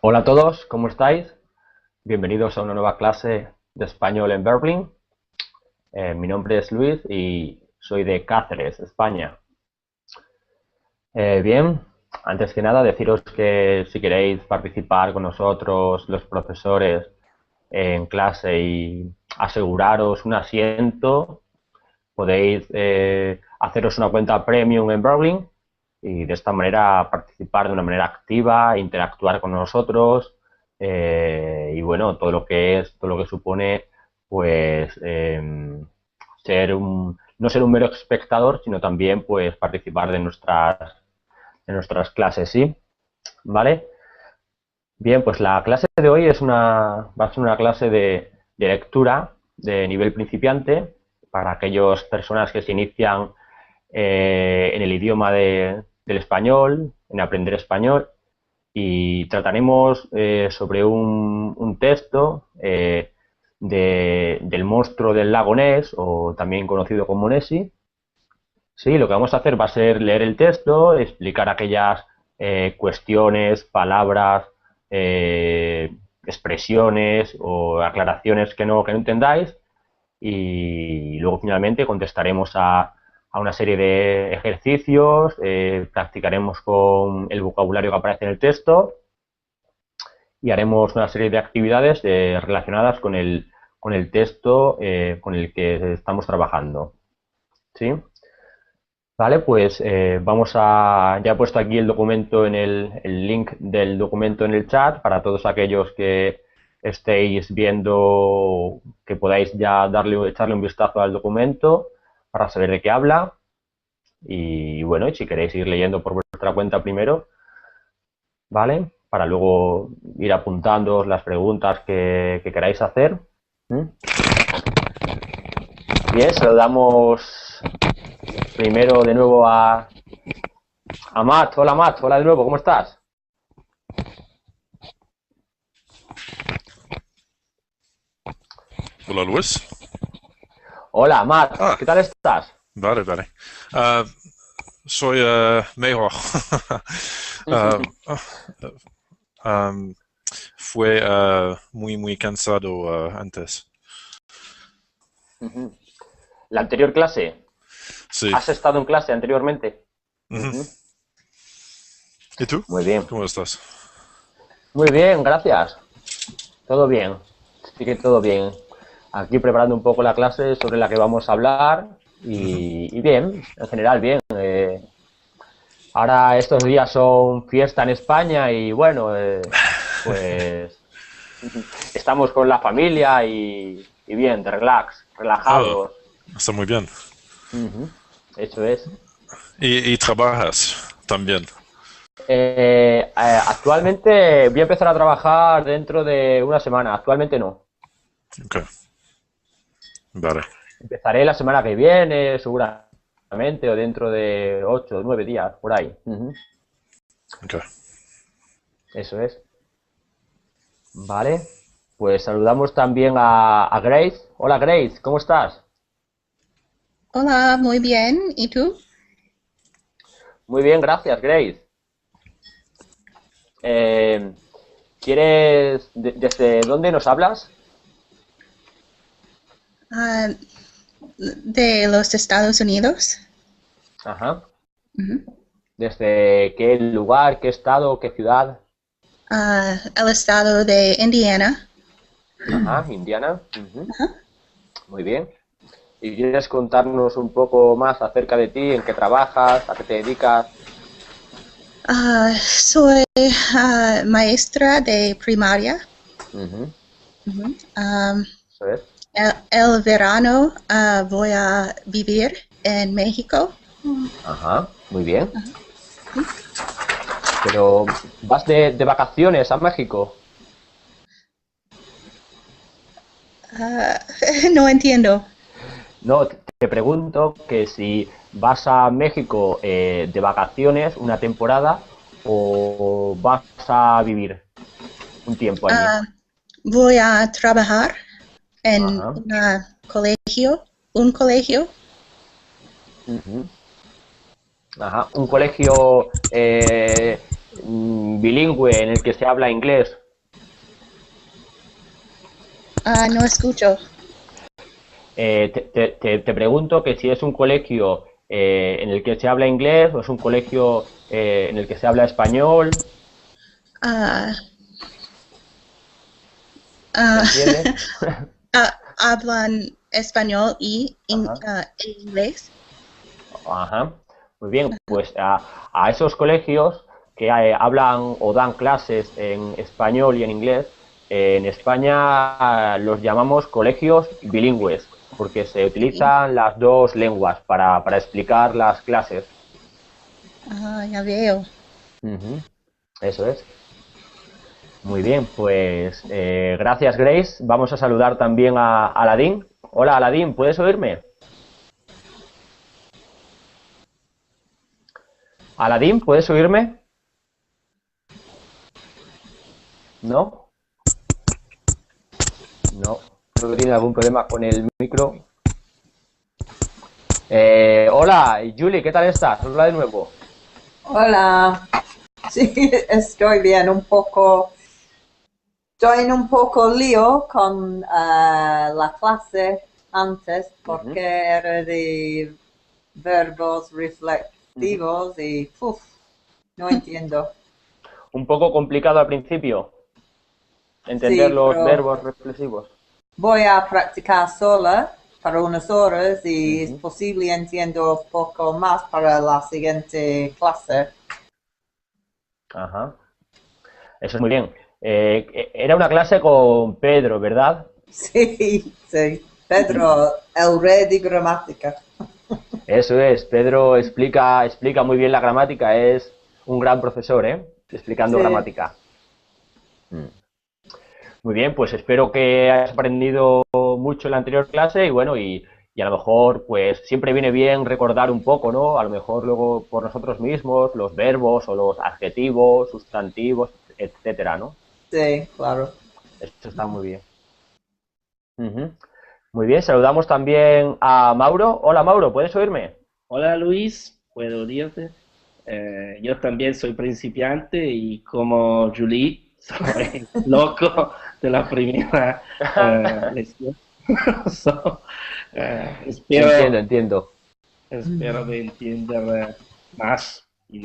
Hola a todos, ¿cómo estáis? Bienvenidos a una nueva clase de español en Berlín. Mi nombre es Luis y soy de Cáceres, España. Bien, antes que nada deciros que si queréis participar con nosotros, los profesores, en clase y aseguraros un asiento, podéis haceros una cuenta premium en Berlín y de esta manera participar de una manera activa, interactuar con nosotros y bueno, todo lo que supone pues no ser un mero espectador, sino también pues participar de nuestras clases, ¿sí? ¿Vale? Bien, pues la clase de hoy va a ser una clase de lectura de nivel principiante para aquellas personas que se inician en el idioma del español, en aprender español, y trataremos sobre un texto del monstruo del lago Ness, o también conocido como Nessie. Sí, lo que vamos a hacer va a ser leer el texto, explicar aquellas cuestiones, palabras, expresiones o aclaraciones que no entendáis, y luego finalmente contestaremos a una serie de ejercicios, practicaremos con el vocabulario que aparece en el texto y haremos una serie de actividades relacionadas con el texto con el que estamos trabajando. ¿Sí? Vale, pues ya he puesto aquí el documento el link del documento en el chat para todos aquellos que estéis viendo, que podáis ya echarle un vistazo al documento para saber de qué habla. Y bueno, y si queréis ir leyendo por vuestra cuenta primero, ¿vale? Para luego ir apuntando las preguntas que queráis hacer. ¿Mm? Bien, saludamos primero de nuevo a Matt. Hola Matt, hola de nuevo, ¿cómo estás? Hola Luis. Hola Matt, Ah, ¿qué tal estás? vale, vale. Ah, soy mejor. Ah, am, fue muy, muy cansado antes. La anterior clase, Sí. ¿has estado en clase anteriormente? Ujú. Ujú. ¿Y tú? Muy bien, ¿Cómo estás? muy bien, gracias. Todo bien, sí que todo bien. Aquí preparando un poco la clase sobre la que vamos a hablar Ujú. y bien, en general bien. Ahora estos días son fiesta en España y bueno, pues estamos con la familia y bien, de Ah, relajados. está muy bien. Ujú, eso es. Y trabajas también. Actualmente voy a empezar a trabajar dentro de una semana. Actualmente no. Ok, vale. Empezaré la semana que viene, seguramente, o dentro de 8 o 9 días, por ahí. Ujú, Ok. eso es. Vale. Pues saludamos también a Grace. Hola Grace, ¿cómo estás? Hola, muy bien. ¿Y tú? Muy bien, gracias, Grace. Eh, ¿Desde dónde nos hablas? Ah, de los Estados Unidos. Ajá. Ujú. ¿Desde qué lugar, qué estado, qué ciudad? El estado de Indiana. Ajá, Indiana. Ujú, Ajá. muy bien. ¿Y quieres contarnos un poco más acerca de ti, en qué trabajas, a qué te dedicas? Soy maestra de primaria. Ujú, Ujú. Um, eso es. el verano voy a vivir en México. Ajá, muy bien. Sí. Pero, ¿vas de vacaciones a México? Ah, no entiendo. No, te pregunto que si vas a México de vacaciones una temporada o vas a vivir un tiempo allí. Ah, Voy a trabajar en Ajá. un colegio. Ujú. Ajá. Un colegio, bilingüe en el que se habla inglés. No escucho. Te pregunto que si es un colegio en el que se habla inglés o es un colegio en el que se habla español, Ah, ¿me ah, entiendes? Hablan español y Ajá, inglés. ajá. Muy bien, pues a esos colegios que hablan o dan clases en español y en inglés, en España los llamamos colegios bilingües, porque se Sí. utilizan las dos lenguas para explicar las clases. Ya veo. Ujú, eso es. Muy bien, pues gracias Grace. Vamos a saludar también a Aladín. Hola Aladín, ¿puedes oírme? Aladín, ¿puedes oírme? ¿No? No. Creo que tiene algún problema con el micro. Hola, Julie, ¿qué tal estás? Hola de nuevo. Hola, sí, estoy bien, estoy en un poco lío con la clase antes porque Ujú, era de verbos ujú. reflexivos y no entiendo. Un poco complicado al principio entender Sí, los pero verbos reflexivos. voy a practicar sola para unas horas y es Ujú, posible entiendo un poco más para la siguiente clase. ajá, eso es muy bien. Era una clase con Pedro, ¿verdad? Sí, sí. Pedro, el rey de gramática. Eso es, Pedro explica muy bien la gramática, es un gran profesor, ¿eh? Explicando Sí. gramática. Mm. Muy bien, pues espero que hayas aprendido mucho en la anterior clase y bueno, y a lo mejor pues siempre viene bien recordar un poco, ¿no? A lo mejor luego por nosotros mismos los verbos o los adjetivos, sustantivos, etcétera, ¿no? Sí, claro. Esto está muy bien. Ujú. Muy bien, saludamos también a Mauro. Hola Mauro, ¿puedes oírme? Hola Luis, puedo decirte. Yo también soy principiante y como Julie, soy loco de la primera lección. So, Entiendo, espero, entiendo. espero de entender más Mm,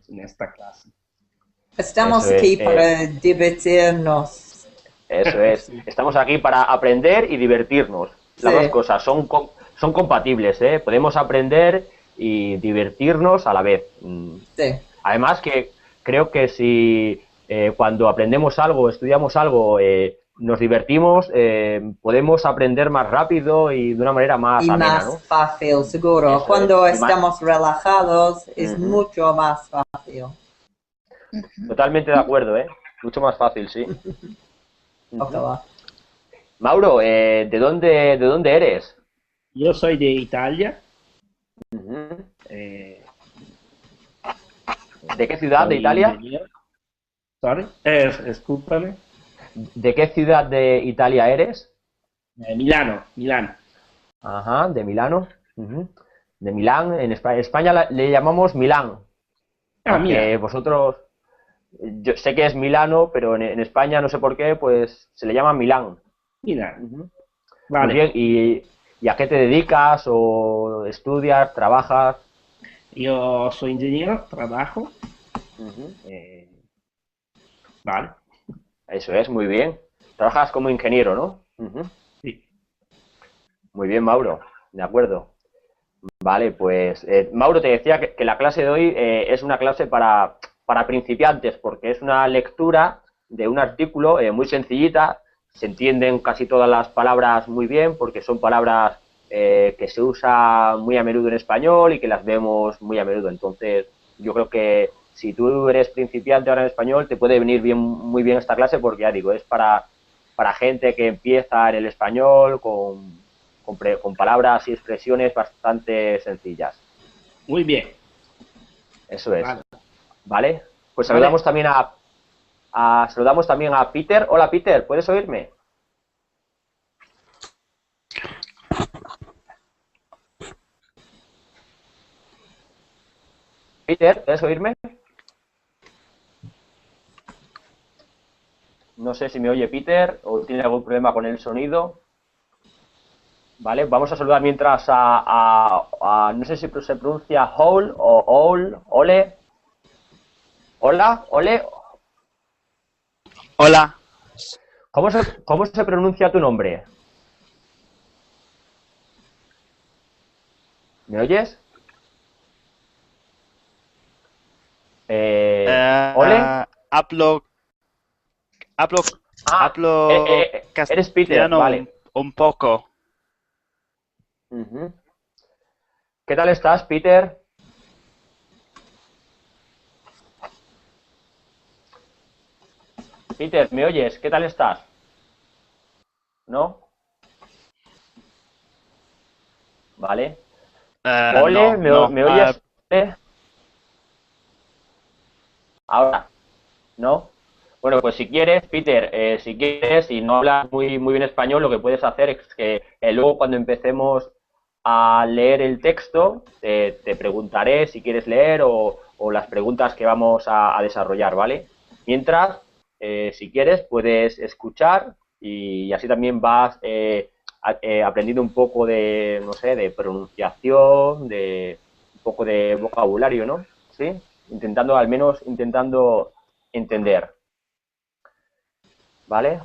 en esta clase. Estamos eso es. aquí para divertirnos. Eso es. Sí, Estamos aquí para aprender y divertirnos. Las dos Sí, cosas son compatibles, ¿eh? Podemos aprender y divertirnos a la vez. sí. Además que creo que si cuando aprendemos algo, estudiamos algo, nos divertimos, podemos aprender más rápido y de una manera más Y amena, más ¿no? fácil, seguro. Eso es. Cuando estamos relajados es Ujú. mucho más fácil. Ujú. Totalmente de acuerdo, ¿eh? Mucho más fácil, sí. Ujú. Ojalá. Mauro, de dónde eres? yo soy de Italia, Ujú. eh, ¿De qué ciudad de soy Italia? ingeniero. Sorry, discúlpame. ¿De qué ciudad de Italia eres? Milano, Milano. Ajá, de Milano. Ujú. De Milán, en España le llamamos Milán, Ah, aunque Milano, vosotros, yo sé que es Milano, pero en España no sé por qué, pues se le llama Milán. Milano. Ujú. Muy Vale. bien, ¿y a qué te dedicas o estudias, trabajas? Yo soy ingeniero, trabajo. Ujú. eh, vale. Eso es, muy bien. Trabajas como ingeniero, ¿no? Ujú. Sí. Muy bien, Mauro, de acuerdo. Vale, pues Mauro, te decía que la clase de hoy es una clase para principiantes, porque es una lectura de un artículo muy sencillita, se entienden casi todas las palabras muy bien, porque son palabras que se usan muy a menudo en español y que las vemos muy a menudo. Entonces, yo creo que si tú eres principiante ahora en español, te puede venir bien, muy bien esta clase, porque ya digo, es para gente que empieza en el español con palabras y expresiones bastante sencillas. Muy bien. Eso es. Vale. ¿Vale? Pues Vale. saludamos también a Peter. Hola Peter, ¿puedes oírme? Peter, ¿puedes oírme? No sé si me oye Peter o tiene algún problema con el sonido. Vale, vamos a saludar mientras no sé si se pronuncia Hole o Ole. Hola, Ole. Hola. ¿Cómo se pronuncia tu nombre? ¿Me oyes? ¿Ole? Hablo Eres Peter, castellano vale. un poco. Ujú. ¿Qué tal estás, Peter? Peter, ¿me oyes? ¿Qué tal estás? ¿No? Vale. Ole, No. ¿me oyes? Ahora, ¿no? Bueno, pues si quieres, Peter, si quieres y no hablas muy bien español, lo que puedes hacer es que luego cuando empecemos a leer el texto, te preguntaré si quieres leer o las preguntas que vamos a desarrollar, ¿vale? Mientras, si quieres, puedes escuchar y así también vas aprendiendo un poco de, no sé, de pronunciación, de un poco de vocabulario, ¿no? ¿Sí? Al menos intentando entender. ¿Vale?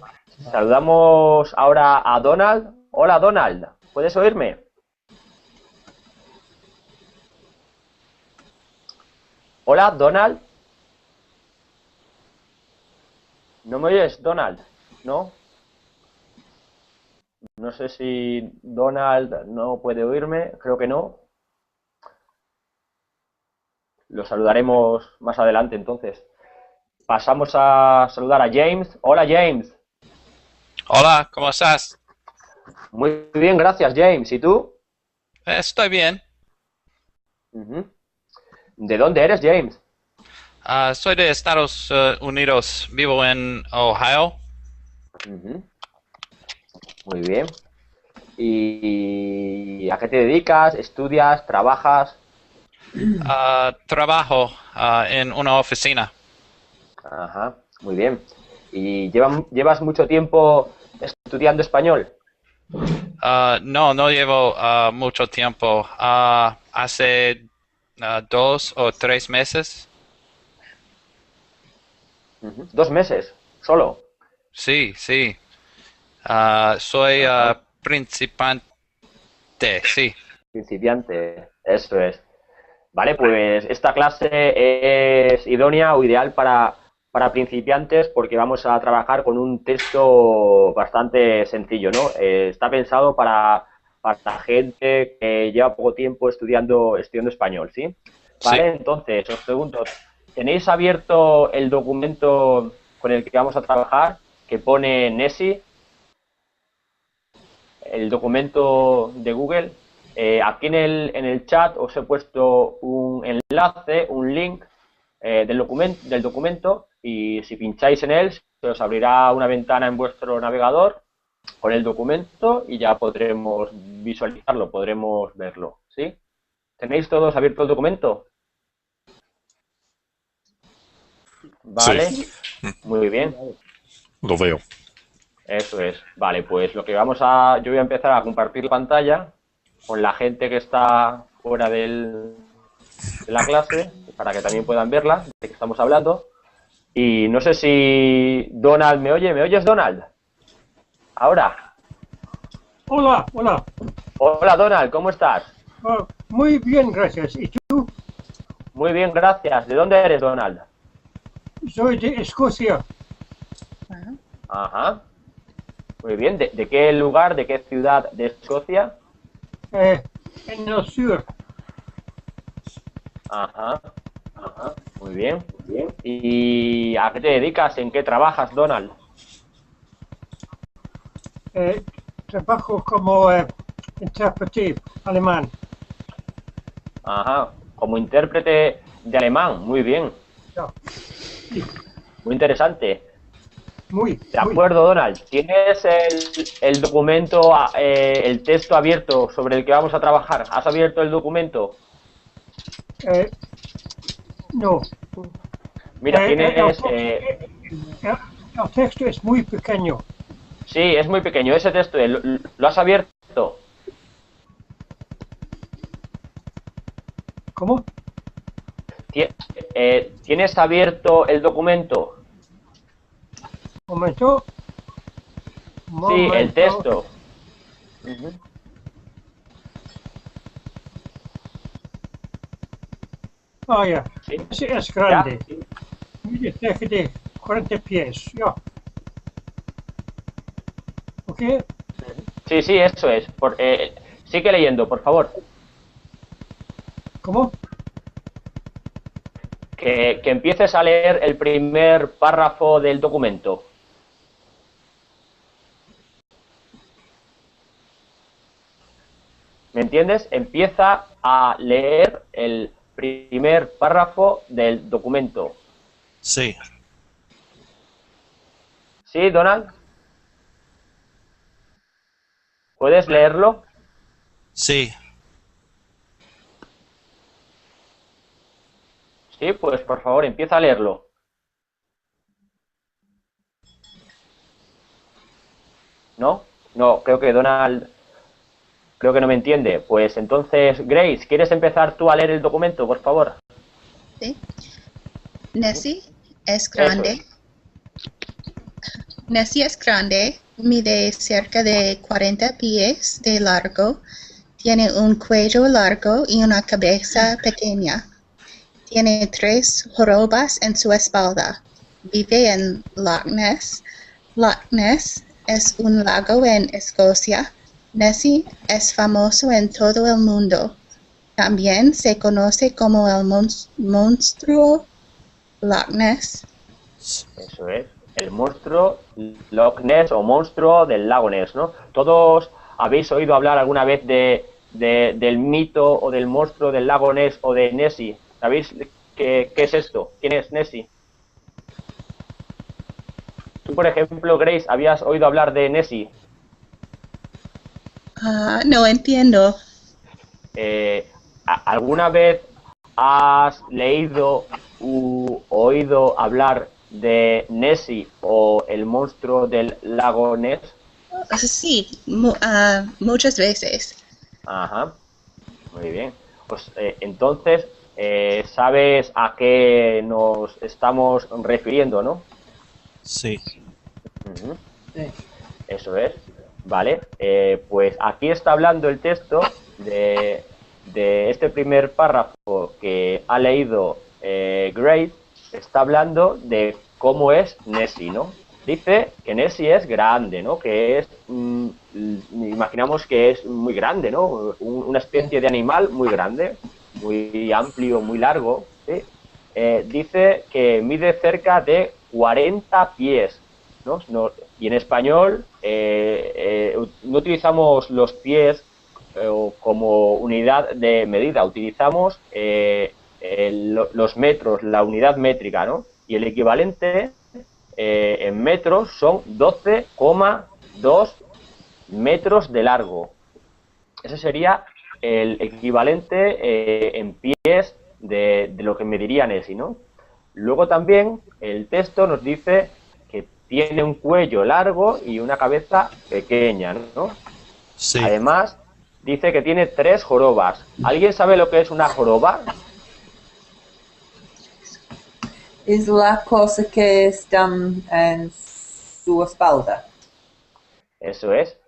Saludamos ahora a Donald. Hola, Donald. ¿Puedes oírme? Hola, Donald. ¿No me oyes, Donald? ¿No? No sé si Donald no puede oírme. Creo que no. Lo saludaremos más adelante, entonces. Pasamos a saludar a James. Hola, James. Hola, ¿cómo estás? Muy bien, gracias, James. ¿Y tú? Estoy bien. ¿De dónde eres, James? Soy de Estados Unidos. Vivo en Ohio. Muy bien. ¿Y a qué te dedicas? ¿Estudias? ¿Trabajas? Trabajo en una oficina. Ajá, muy bien. ¿Y llevas mucho tiempo estudiando español? No llevo mucho tiempo. Hace 2 o 3 meses. 2 meses, solo. Sí. Soy Ajá. principiante, sí. Principiante, eso es. Vale, pues esta clase es idónea o ideal para principiantes porque vamos a trabajar con un texto bastante sencillo, ¿no? Está pensado para gente que lleva poco tiempo estudiando español, ¿sí? Sí. Vale, entonces os pregunto, ¿tenéis abierto el documento con el que vamos a trabajar que pone Nessie? El documento de Google. Aquí en el chat os he puesto un enlace, un link del documento y si pincháis en él se os abrirá una ventana en vuestro navegador con el documento y ya podremos visualizarlo, podremos verlo, ¿sí? ¿Tenéis todos abierto el documento? Vale, Sí, muy bien. lo veo. Eso es. Vale, pues yo voy a empezar a compartir la pantalla con la gente que está fuera de la clase para que también puedan verla de que estamos hablando. Y no sé si Donald me oye. ¿Me oyes, Donald? Ahora. Hola. Hola, Donald, ¿cómo estás? Muy bien, gracias. ¿Y tú? Muy bien, gracias. ¿De dónde eres, Donald? Soy de Escocia. Ajá. Muy bien. ¿De qué lugar, de qué ciudad de Escocia? En el sur. Ajá. Muy bien. ¿Y a qué te dedicas? ¿En qué trabajas, Donald? Trabajo como intérprete alemán. Ajá. Como intérprete de alemán. Muy bien. No. Sí, Muy interesante. muy. De acuerdo, Donald. ¿Tienes el documento, el texto abierto sobre el que vamos a trabajar? ¿Has abierto el documento? No. Mira, tienes... El texto es muy pequeño. Sí, es muy pequeño. Ese texto, ¿lo has abierto? ¿Cómo? ¿Tienes abierto el documento? Momento. Sí, el texto. Ujú. Ah, ya. Sí. Sí, es grande. ¿Ya? Mide cerca de 40 pies. Ya. ¿Ok? Sí, sí, eso es. Sigue leyendo, por favor. ¿Cómo? Que empieces a leer el primer párrafo del documento. ¿Me entiendes? Empieza a leer el primer párrafo del documento. Sí. ¿Sí, Donald? ¿Puedes leerlo? Sí. Sí, pues por favor, empieza a leerlo. ¿No? No, creo que Donald... Creo que no me entiende. Pues entonces, Grace, ¿quieres empezar tú a leer el documento, por favor? ¿Sí? Nessie es Eso grande. es. Nessie es grande, mide cerca de 40 pies de largo, tiene un cuello largo y una cabeza pequeña. Tiene 3 jorobas en su espalda. Vive en Loch Ness. Loch Ness es un lago en Escocia. Nessie es famoso en todo el mundo. También se conoce como el monstruo Loch Ness. Eso es. El monstruo Loch Ness o monstruo del lago Ness, ¿no? Todos habéis oído hablar alguna vez del mito o del monstruo del lago Ness o de Nessie. ¿Sabéis qué es esto? ¿Quién es Nessie? Tú, por ejemplo, Grace, ¿habías oído hablar de Nessie? No entiendo. ¿Alguna vez has leído u oído hablar de Nessie o el monstruo del lago Ness? Sí, muchas veces. Ajá, muy bien. Pues entonces, ¿sabes a qué nos estamos refiriendo, no? Sí. Ujú. Sí. Eso es, ¿vale? Pues aquí está hablando el texto de este primer párrafo que ha leído Grace, está hablando de cómo es Nessie, ¿no? Dice que Nessie es grande, ¿no? Que es, imaginamos que es muy grande, ¿no? Una especie de animal muy grande, muy amplio, muy largo, ¿sí? Dice que mide cerca de 40 pies, ¿no? Y en español no utilizamos los pies como unidad de medida, utilizamos los metros, la unidad métrica, ¿no? Y el equivalente en metros son 12,2 metros de largo. Ese sería el equivalente en pies de lo que mediría Nessie, ¿no? Luego también el texto nos dice que tiene un cuello largo y una cabeza pequeña, ¿no? Sí. Además, dice que tiene 3 jorobas. ¿Alguien sabe lo que es una joroba? Es la cosa que está en su espalda. Eso es.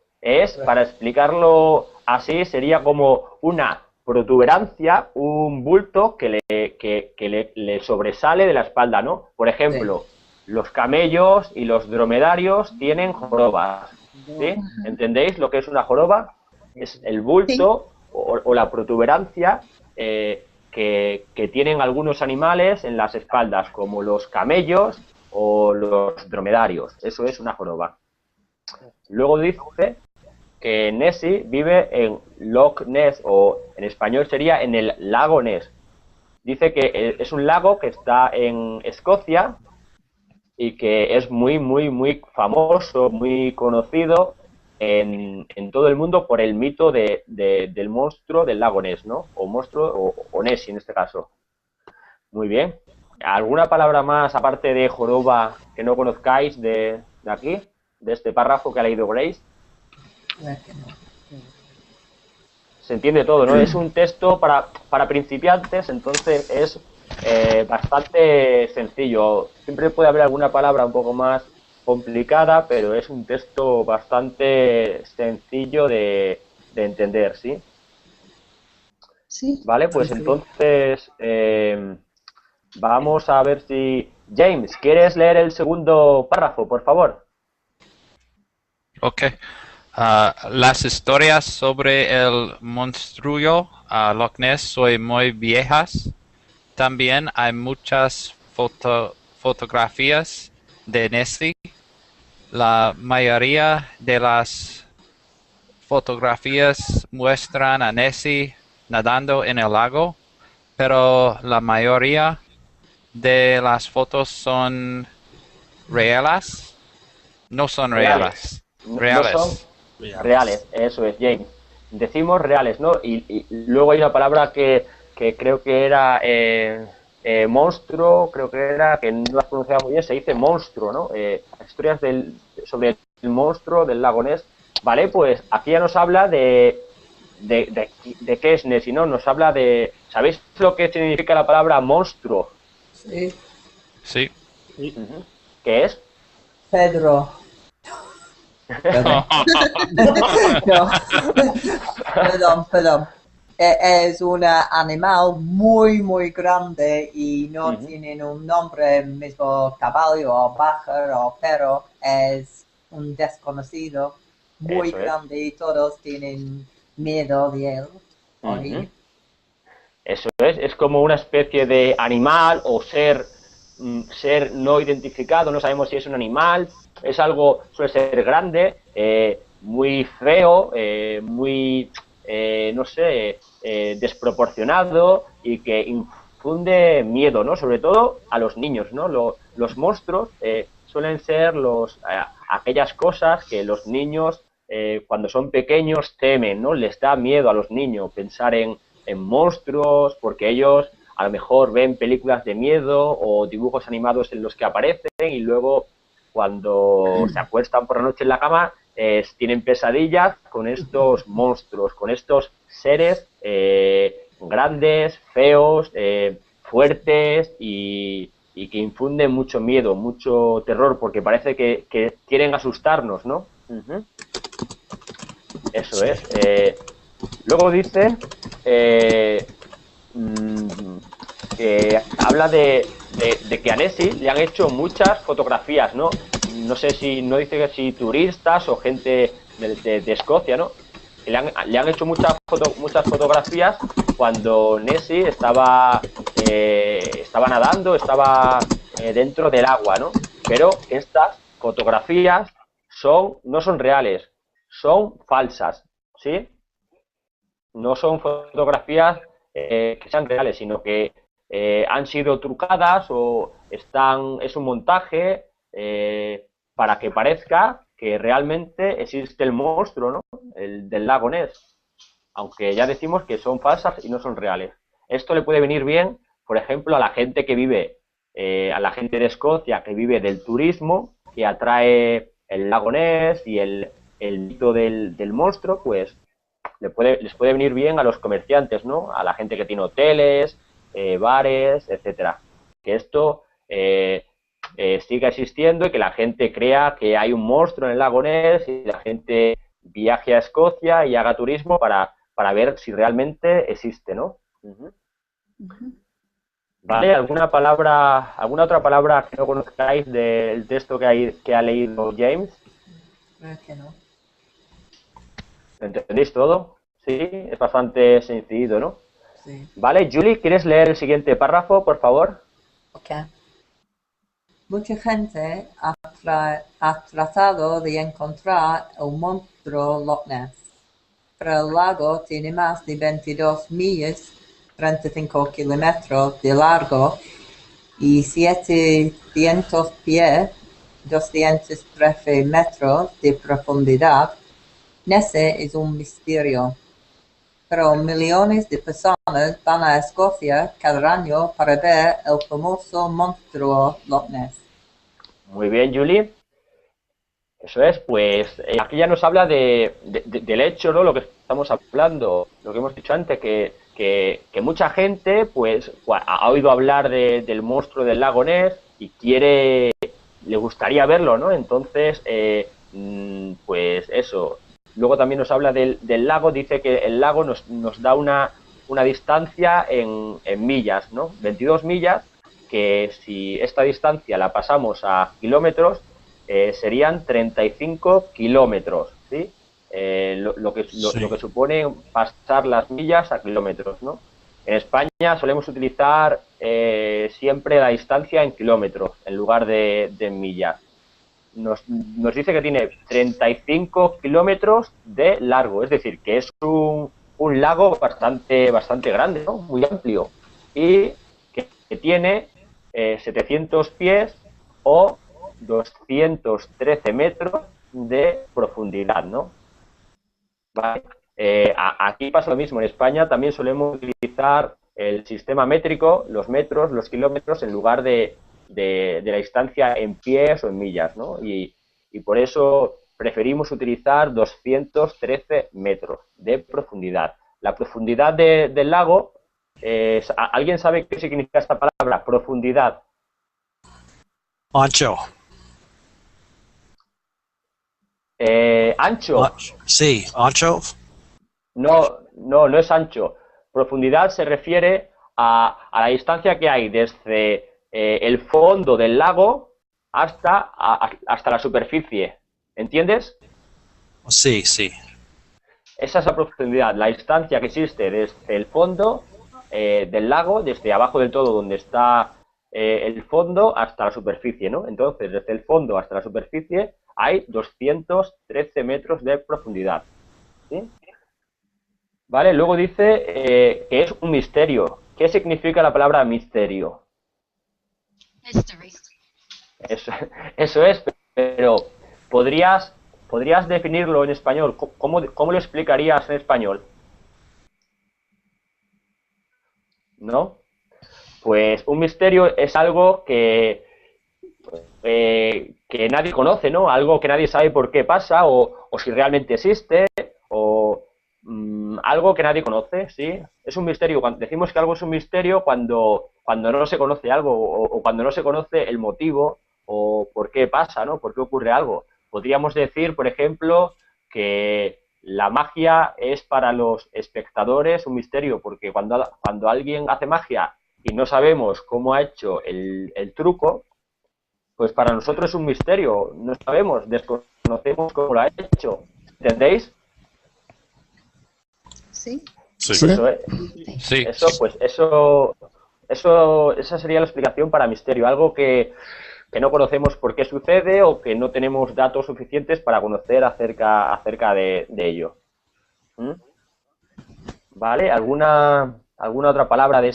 Para explicarlo así, sería como una protuberancia, un bulto que le sobresale de la espalda, ¿no? Por ejemplo, los camellos y los dromedarios tienen jorobas, ¿sí? ¿Entendéis lo que es una joroba? Es el bulto o la protuberancia que tienen algunos animales en las espaldas, como los camellos o los dromedarios. Eso es una joroba. Luego dice que Nessie vive en Loch Ness, o en español sería en el lago Ness. Dice que es un lago que está en Escocia y que es muy, muy, muy famoso, muy conocido en todo el mundo por el mito del monstruo del lago Ness, ¿no? O monstruo, o Nessie en este caso. Muy bien. ¿Alguna palabra más aparte de joroba que no conozcáis de aquí, de este párrafo que ha leído Grace? Se entiende todo, ¿no? Es un texto para principiantes, entonces es bastante sencillo. Siempre puede haber alguna palabra un poco más complicada, pero es un texto bastante sencillo de entender, ¿sí? Sí. Vale, pues entonces vamos a ver si... James, ¿quieres leer el segundo párrafo, por favor? Ok. Las historias sobre el monstruo Loch Ness son muy viejas. También hay muchas fotografías de Nessie. La mayoría de las fotografías muestran a Nessie nadando en el lago, pero la mayoría de las fotos son reales. No son reales. Reales. No son reales, eso es, James. Decimos reales, ¿no? Y luego hay una palabra que creo que era monstruo, creo que era, que no las pronunciaba muy bien, se dice monstruo, ¿no? Historias sobre el monstruo del lago Ness. Vale, pues aquí ya nos habla de qué es Nessie, ¿no? Nos habla de... ¿Sabéis lo que significa la palabra monstruo? Sí. Sí. ¿Qué es? Pedro. Perdón. No. Perdón. Es un animal muy grande y no tienen un nombre, mismo caballo o pájaro o perro, es un desconocido muy Eso es. grande y todos tienen miedo de él. Eso es como una especie de animal o ser no identificado, no sabemos si es un animal, es algo, suele ser grande, muy feo, muy, no sé, desproporcionado y que infunde miedo, ¿no? Sobre todo a los niños, ¿no? Los monstruos suelen ser aquellas cosas que los niños cuando son pequeños temen, ¿no? Les da miedo a los niños pensar en monstruos, porque ellos a lo mejor ven películas de miedo o dibujos animados en los que aparecen y luego cuando se acuestan por la noche en la cama tienen pesadillas con estos monstruos, con estos seres grandes, feos, fuertes y que infunden mucho miedo, mucho terror, porque parece que quieren asustarnos, ¿no? Eso es. Luego dice que habla de que a Nessie le han hecho muchas fotografías, ¿no? No sé si, no dice si turistas o gente de Escocia, ¿no? Que le han hecho muchas fotografías cuando Nessie estaba nadando, estaba dentro del agua, ¿no? Pero estas fotografías no son reales, son falsas, ¿sí? No son fotografías que sean reales, sino que han sido trucadas o es un montaje para que parezca que realmente existe el monstruo, ¿no? El del lago Ness, aunque ya decimos que son falsas y no son reales. Esto le puede venir bien, por ejemplo, a la gente que vive, a la gente de Escocia que vive del turismo, que atrae el lago Ness y el mito del monstruo, pues les puede venir bien a los comerciantes, ¿no? A la gente que tiene hoteles, bares, etcétera. Que esto siga existiendo y que la gente crea que hay un monstruo en el lago Ness y la gente viaje a Escocia y haga turismo para ver si realmente existe, ¿no? ¿Vale? ¿Alguna otra palabra que no conozcáis del texto que ha leído James? Creo que no. ¿Lo entendéis todo? Sí, es bastante sencillo, ¿no? Sí. Vale, Julie, ¿quieres leer el siguiente párrafo, por favor? Ok. Mucha gente ha tratado de encontrar el monstruo Loch Ness, pero el lago tiene más de 22 millas, 35 kilómetros de largo y 700 pies, 213 metros de profundidad. Nessie es un misterio. pero millones de personas van a Escocia cada año para ver el famoso monstruo Loch Ness. Muy bien, Julie. Eso es, pues aquí ya nos habla del hecho, ¿no? Lo que estamos hablando, lo que hemos dicho antes, que mucha gente pues ha oído hablar del monstruo del lago Ness y le gustaría verlo, ¿no? Entonces, pues eso. Luego también nos habla del lago, dice que el lago nos da una distancia en millas, ¿no? 22 millas, que si esta distancia la pasamos a kilómetros, serían 35 kilómetros, ¿sí? Lo que supone pasar las millas a kilómetros, ¿no? En España solemos utilizar siempre la distancia en kilómetros en lugar de millas. Nos dice que tiene 35 kilómetros de largo, es decir, que es un lago bastante grande, ¿no? Muy amplio, y que tiene 700 pies o 213 metros de profundidad, ¿no? ¿Vale? Aquí pasa lo mismo. En España también solemos utilizar el sistema métrico, los metros, los kilómetros, en lugar de la distancia en pies o en millas, ¿no? Y por eso preferimos utilizar 213 metros de profundidad. La profundidad del lago, ¿alguien sabe qué significa esta palabra? Profundidad. Ancho. Ancho. Sí, ancho. No es ancho. Profundidad se refiere a la distancia que hay desde el fondo del lago hasta la superficie. ¿Entiendes? Sí, sí. Esa es la profundidad, la distancia que existe desde el fondo del lago, desde abajo del todo donde está el fondo hasta la superficie, ¿no? Entonces, desde el fondo hasta la superficie hay 213 metros de profundidad, ¿sí? Vale, luego dice que es un misterio. ¿Qué significa la palabra misterio? Mystery. Eso es, pero ¿podrías definirlo en español? ¿Cómo lo explicarías en español? ¿No? Pues un misterio es algo que nadie conoce, ¿no? Algo que nadie sabe por qué pasa o si realmente existe o algo que nadie conoce, ¿sí? Es un misterio. Decimos que algo es un misterio cuando no se conoce algo o cuando no se conoce el motivo o por qué pasa, ¿no? Por qué ocurre algo. Podríamos decir, por ejemplo, que la magia es para los espectadores un misterio, porque cuando alguien hace magia y no sabemos cómo ha hecho el truco, pues para nosotros es un misterio, no sabemos, desconocemos cómo lo ha hecho. ¿Entendéis? Sí. Sí. Eso, Sí. esa sería la explicación para misterio, algo que no conocemos por qué sucede o que no tenemos datos suficientes para conocer acerca de ello. ¿Mm? ¿Vale? ¿Alguna otra palabra de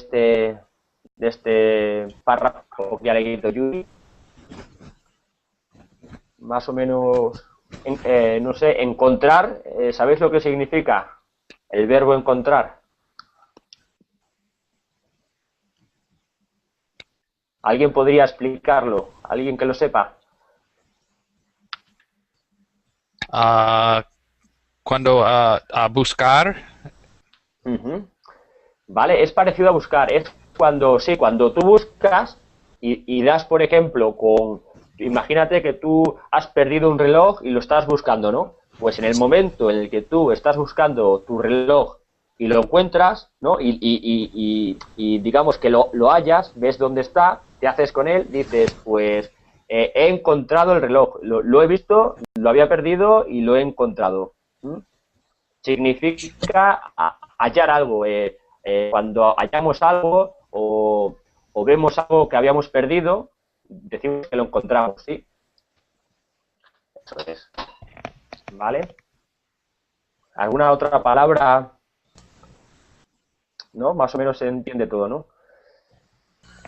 este párrafo que ha leído Yuri? Más o menos, no sé, encontrar, ¿sabéis lo que significa el verbo encontrar? ¿Alguien podría explicarlo? ¿Alguien que lo sepa? Cuando a buscar, Uh-huh. Vale, es parecido a buscar. Es cuando tú buscas y das, por ejemplo, imagínate que tú has perdido un reloj y lo estás buscando, ¿no? Pues en el momento en el que tú estás buscando tu reloj y lo encuentras, ¿no? Y digamos que lo hallas, ves dónde está, te haces con él, dices, pues he encontrado el reloj, lo he visto, lo había perdido y lo he encontrado. ¿Mm? Significa hallar algo. Cuando hallamos algo o vemos algo que habíamos perdido, decimos que lo encontramos, ¿sí? Eso es. ¿Vale? ¿Alguna otra palabra? ¿No? Más o menos se entiende todo, ¿no?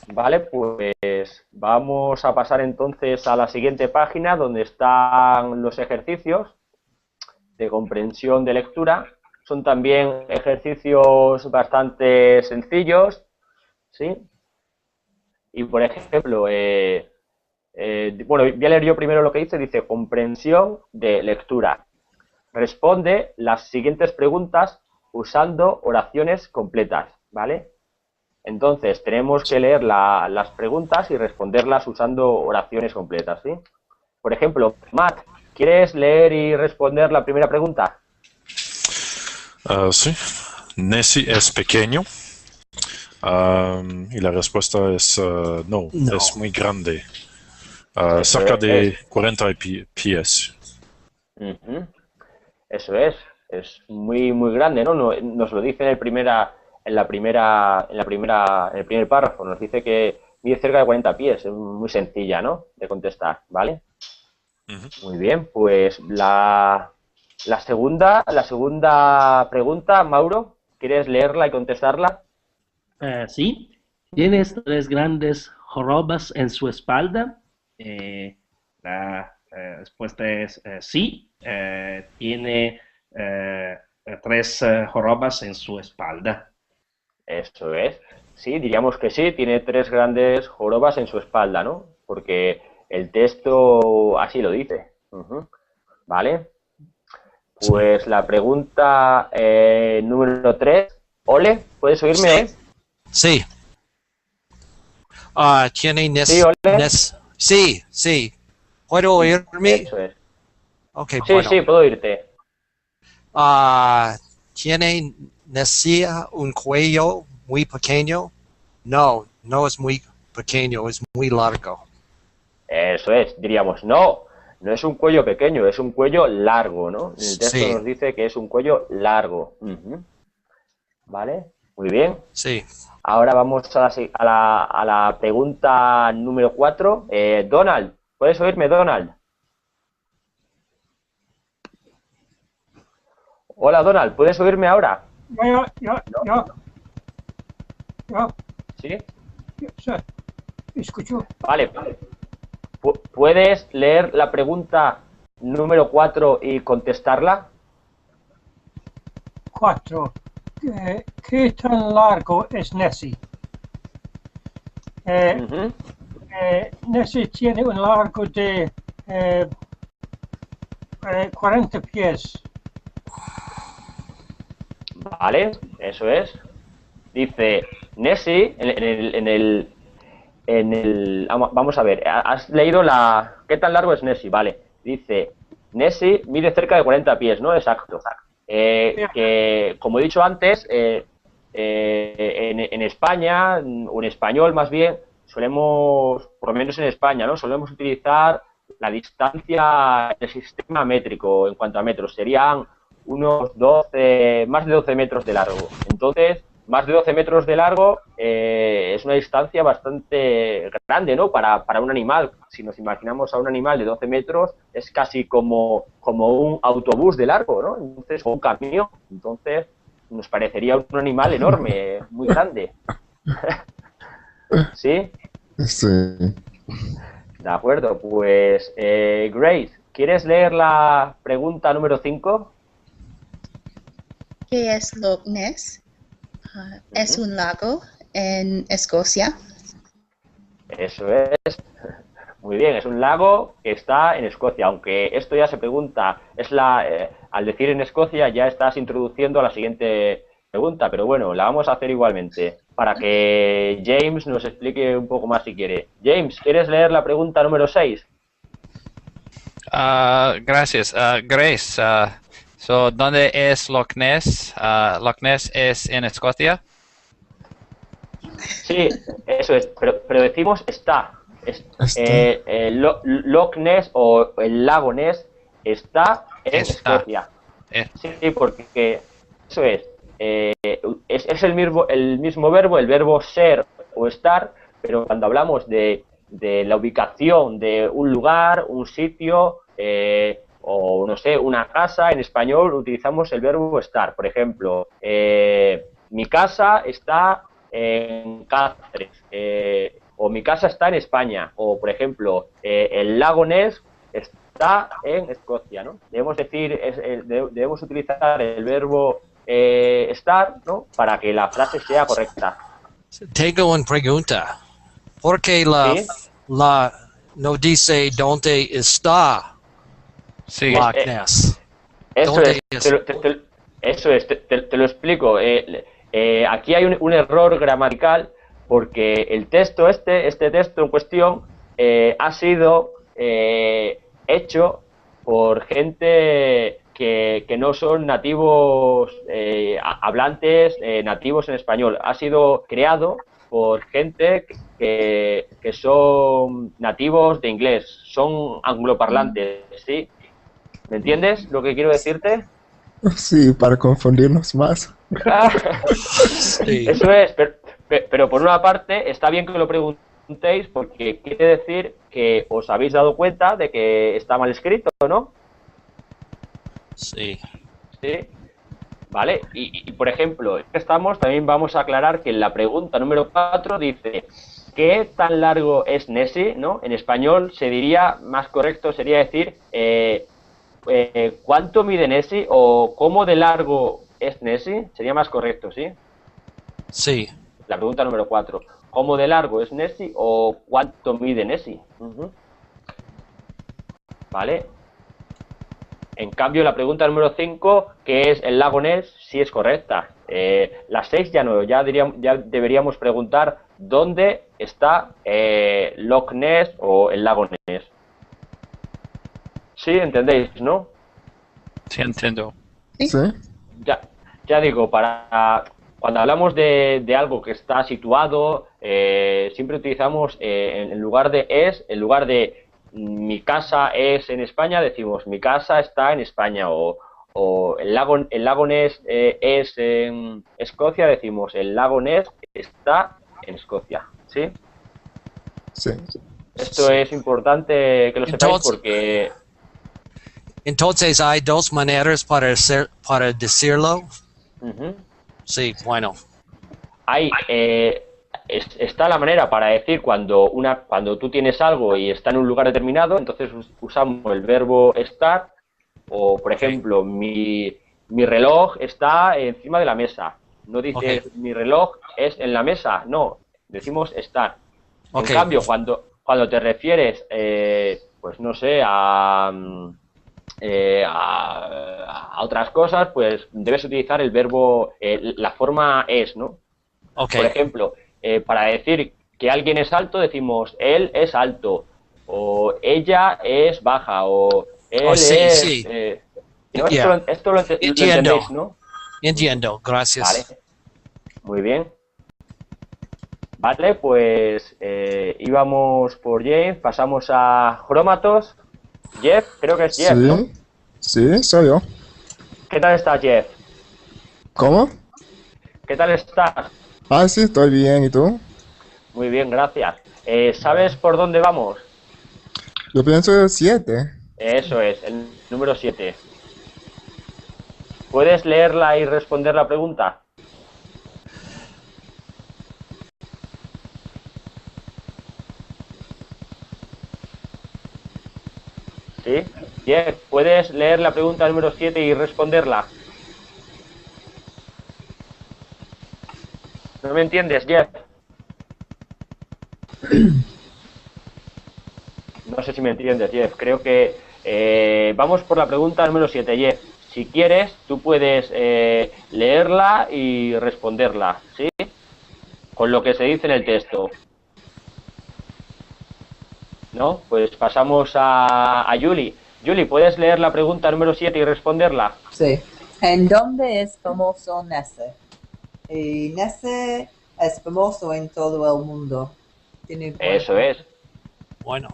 Vale, pues vamos a pasar entonces a la siguiente página donde están los ejercicios de comprensión de lectura. son también ejercicios bastante sencillos, ¿sí? Y por ejemplo, bueno, voy a leer yo primero lo que dice comprensión de lectura. Responde las siguientes preguntas usando oraciones completas, ¿vale? Entonces, tenemos que leer las preguntas y responderlas usando oraciones completas, ¿sí? Por ejemplo, Matt, ¿quieres leer y responder la primera pregunta? Sí. Nessie es pequeño. Y la respuesta es no, es muy grande. Cerca de 40 pies. Eso es muy grande, ¿no? Nos lo dice en el primer párrafo, nos dice que mide cerca de 40 pies, es muy sencilla, ¿no? De contestar, ¿vale? Muy bien, pues la segunda pregunta, Mauro, ¿quieres leerla y contestarla? Sí. ¿Tienes tres grandes jorobas en su espalda? La respuesta es sí. Tiene tres jorobas en su espalda. Eso es. Sí, diríamos que sí, tiene tres grandes jorobas en su espalda, ¿no? Porque el texto así lo dice. ¿Vale? Pues la pregunta número 3. Ole, ¿puedes oírme, Ole? Sí. ¿Tiene Sí, Ole. Sí. ¿Puedo oírme? Eso es. Okay, Sí, bueno. sí, puedo oírte. ¿Tiene Nessie un cuello muy pequeño? No es muy pequeño, es muy largo. Eso es, diríamos, no es un cuello pequeño, es un cuello largo, ¿no? El texto Sí. nos dice que es un cuello largo. ¿Vale? Muy bien. Sí. Ahora vamos a la pregunta número 4. Donald, ¿puedes oírme, Donald? Hola, Donald, ¿puedes oírme ahora? Ya. ¿Sí? Sí. Escucho. Vale. ¿Puedes leer la pregunta número 4 y contestarla? 4. ¿Qué tan largo es Nessie? Nessie tiene un largo de 40 pies. Vale, eso es. Dice, Nessie, vamos a ver, has leído ¿qué tan largo es Nessie? Vale, dice, Nessie mide cerca de 40 pies, ¿no? Exacto. Que, como he dicho antes, en España, o en español más bien, solemos, por lo menos en España, ¿no? Solemos utilizar la distancia del sistema métrico en cuanto a metros. Serían unos más de 12 metros de largo. Entonces, más de 12 metros de largo es una distancia bastante grande, ¿no? Para un animal. Si nos imaginamos a un animal de 12 metros, es casi como un autobús de largo, ¿no? Entonces, o un camión. Entonces, nos parecería un animal enorme, muy grande. ¿Sí? Sí. De acuerdo, pues Grace, ¿quieres leer la pregunta número 5? ¿Qué es Loch Ness? Es un lago en Escocia. Eso es. Muy bien, es un lago que está en Escocia, aunque esto ya se pregunta, al decir en Escocia ya estás introduciendo a la siguiente pregunta, pero bueno, la vamos a hacer igualmente, para que James nos explique un poco más si quiere. James, ¿quieres leer la pregunta número 6? Gracias. Grace, ¿dónde es Loch Ness? ¿Loch Ness es en Escocia? Sí, eso es, pero decimos está. Loch Ness o el lago Ness está en Escocia. Sí, porque eso es el mismo verbo, el verbo ser o estar, pero cuando hablamos de la ubicación de un lugar, un sitio, o no sé, una casa, en español utilizamos el verbo estar. Por ejemplo, mi casa está en Cáceres, o mi casa está en España, o por ejemplo, el lago Ness está en Escocia, ¿no? Debemos utilizar el verbo estar, ¿no? Para que la frase sea correcta. Tengo una pregunta. ¿Por qué la no dice dónde está Sí. Loch Ness? Eso ¿Dónde es, es? eso es, te lo explico. Aquí hay un error gramatical porque el texto este texto en cuestión ha sido hecho por gente que no son nativos hablantes nativos en español. Ha sido creado por gente que son nativos de inglés, son angloparlantes, ¿sí? ¿Me entiendes lo que quiero decirte? Sí, para confundirnos más. Sí. Eso es, pero por una parte está bien que lo preguntéis porque quiere decir que os habéis dado cuenta de que está mal escrito, ¿no? Sí. Sí. Vale, y por ejemplo, también vamos a aclarar que en la pregunta número 4 dice ¿qué tan largo es Nessie? ¿No? En español se diría, más correcto sería decir ¿cuánto mide Nessie? O ¿cómo de largo es Nessie? Sería más correcto, ¿sí? Sí. La pregunta número 4. ¿Cómo de largo es Nessie? O ¿cuánto mide Nessie? Vale. En cambio, la pregunta número 5, que es el lago Ness, sí es correcta. La 6 ya no, ya deberíamos preguntar dónde está Loch Ness o el lago Ness. Sí, entendéis, ¿no? Sí, entiendo. Sí. Ya digo, cuando hablamos de algo que está situado, siempre utilizamos en lugar de es, en lugar de mi casa es en España, decimos mi casa está en España, o el lago Ness es en Escocia, decimos el lago Ness está en Escocia, ¿sí? Sí. Esto es importante que lo sepáis porque... Entonces hay dos maneras para decirlo. Sí, bueno. Está la manera para decir cuando tú tienes algo y está en un lugar determinado, entonces usamos el verbo estar, o por ejemplo, mi reloj está encima de la mesa. No dices mi reloj es en la mesa, no, decimos estar. En cambio, cuando te refieres, pues no sé, a otras cosas, pues debes utilizar el verbo, la forma es, ¿no? Por ejemplo, para decir que alguien es alto, decimos él es alto, o ella es baja, o él es... Sí. ¿no? Esto lo entendéis, ¿no? Entiendo, gracias. Vale, muy bien. Vale, pues íbamos por James, pasamos a Chromatos. Jeff, creo que es Jeff, ¿no? Sí, soy yo. ¿Qué tal estás, Jeff? ¿Cómo? ¿Qué tal estás? Sí, estoy bien. ¿Y tú? Muy bien, gracias. ¿Sabes por dónde vamos? Yo pienso el 7. Eso es, el número 7. ¿Puedes leerla y responder la pregunta? ¿Sí? Jeff, ¿puedes leer la pregunta número 7 y responderla? ¿No me entiendes, Jeff? No sé si me entiendes, Jeff. Creo que vamos por la pregunta número 7, Jeff. Si quieres, tú puedes leerla y responderla, ¿sí? Con lo que se dice en el texto. ¿No? Pues pasamos a Julie. Julie, ¿puedes leer la pregunta número 7 y responderla? Sí. ¿En dónde es famoso Nessie? Y Nessie es famoso en todo el mundo. Eso es. Bueno.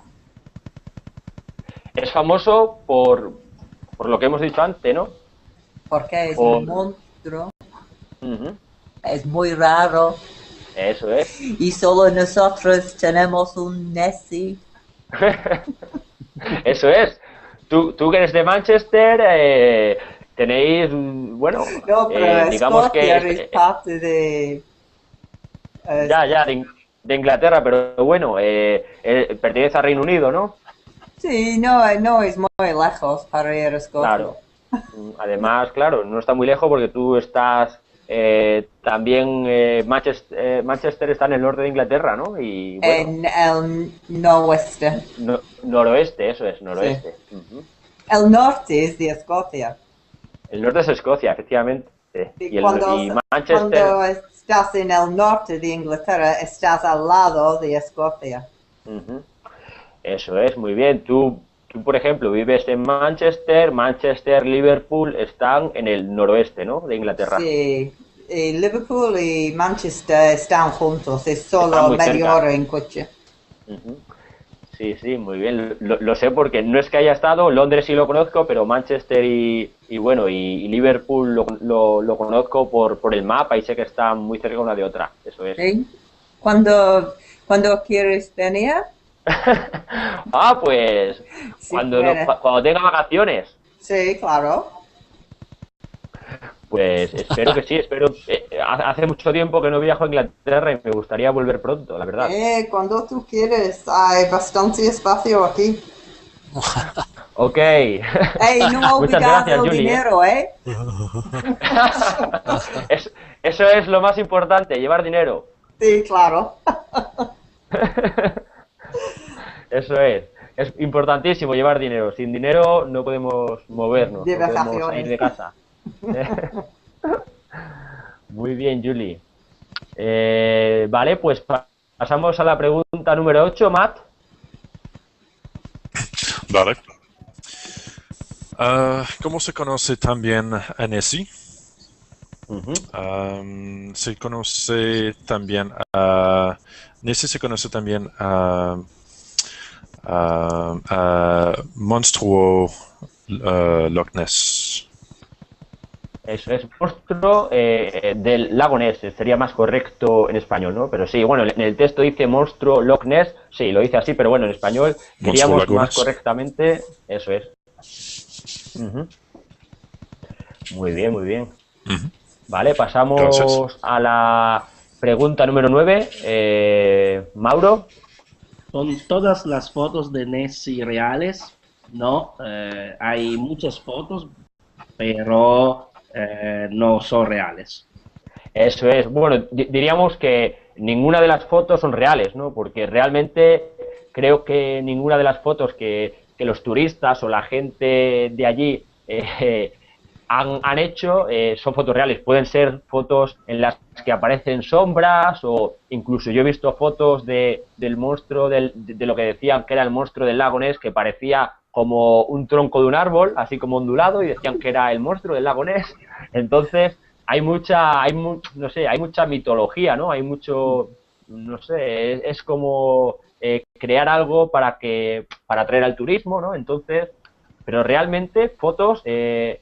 Es famoso por lo que hemos dicho antes, ¿no? Porque es un monstruo. Es muy raro. Eso es. Y solo nosotros tenemos un Nessie. Eso es. Tú que eres de Manchester, tenéis, bueno, No, pero digamos Escocia que es parte de... de Inglaterra, pero bueno, pertenece al Reino Unido, ¿no? Sí, no es muy lejos para ir a Escocia. Claro. Además, claro, no está muy lejos porque tú estás también Manchester está en el norte de Inglaterra, ¿no? Y bueno, En el noroeste. Noroeste, eso es, noroeste. Sí. Ujú. El norte es de Escocia. El norte es Escocia, efectivamente. Y Y cuando Manchester. estás en el norte de Inglaterra, estás al lado de Escocia. Ujú. Eso es, muy bien. Tú, por ejemplo, vives en Manchester, Liverpool están en el noroeste, ¿no? De Inglaterra. Sí, Liverpool y Manchester están juntos, es Están solo muy media cerca. hora en coche. Ujú. Sí, sí, muy bien. Lo sé porque no es que haya estado, Londres sí lo conozco, pero Manchester y bueno, y Liverpool lo conozco por el mapa y sé que están muy cerca una de otra. Eso es. ¿Sí? ¿Cuándo quieres venir? Ah, pues Si cuando, puedes. cuando tenga vacaciones. Sí, claro. Pues espero que sí, espero. Hace mucho tiempo que no viajo a Inglaterra y me gustaría volver pronto, la verdad. Cuando tú quieres, hay bastante espacio aquí. Ok. No Muchas olvides gracias, el Julie. dinero, Eso es lo más importante, llevar dinero. Sí, claro. Eso es. Es importantísimo llevar dinero. Sin dinero no podemos movernos, De no podemos salir vacaciones. de casa. Muy bien, Julie. Vale, pues pasamos a la pregunta número 8, Matt. Vale. ¿Cómo se conoce también Annecy? Se conoce también a... Nessie se conoce también a monstruo Loch Ness. Eso es, monstruo del lago Ness, sería más correcto en español, ¿no? Pero sí, bueno, en el texto dice monstruo Loch Ness, sí, lo dice así, pero bueno, en español queríamos más correctamente, eso es. Muy bien, muy bien. Vale, pasamos Gracias. a la pregunta número 9. Mauro. Son todas las fotos de Nessie reales, ¿no? Hay muchas fotos, pero no son reales. Eso es, bueno, diríamos que ninguna de las fotos son reales, ¿no? Porque realmente creo que ninguna de las fotos que los turistas o la gente de allí han hecho son fotos reales. Pueden ser fotos en las que aparecen sombras o incluso yo he visto fotos del monstruo, de lo que decían que era el monstruo del lago Ness, que parecía como un tronco de un árbol, así como ondulado, y decían que era el monstruo del lago Ness. Entonces, hay no sé, hay mucha mitología, ¿no? Hay mucho, no sé, es como crear algo para atraer al turismo, ¿no? Entonces, pero realmente fotos del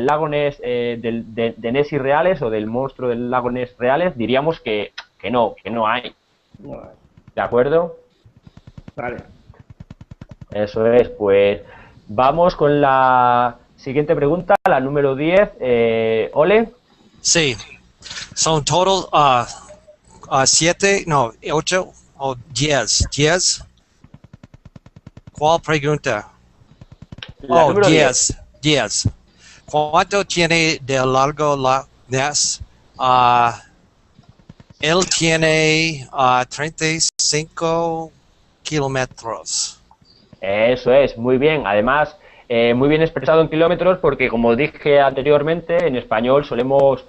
lago Ness, de Nessie reales o del monstruo del lago Ness reales, diríamos que no hay. ¿De acuerdo? Vale. Eso es, pues vamos con la siguiente pregunta, la número 10. Ole. Sí. Son total 7, no, 8 o 10. 10. ¿Cuál pregunta? La número 10. 10. ¿Cuánto tiene de largo Loch Ness? Él tiene 35 kilómetros. Eso es, muy bien. Además, muy bien expresado en kilómetros porque, como dije anteriormente, en español solemos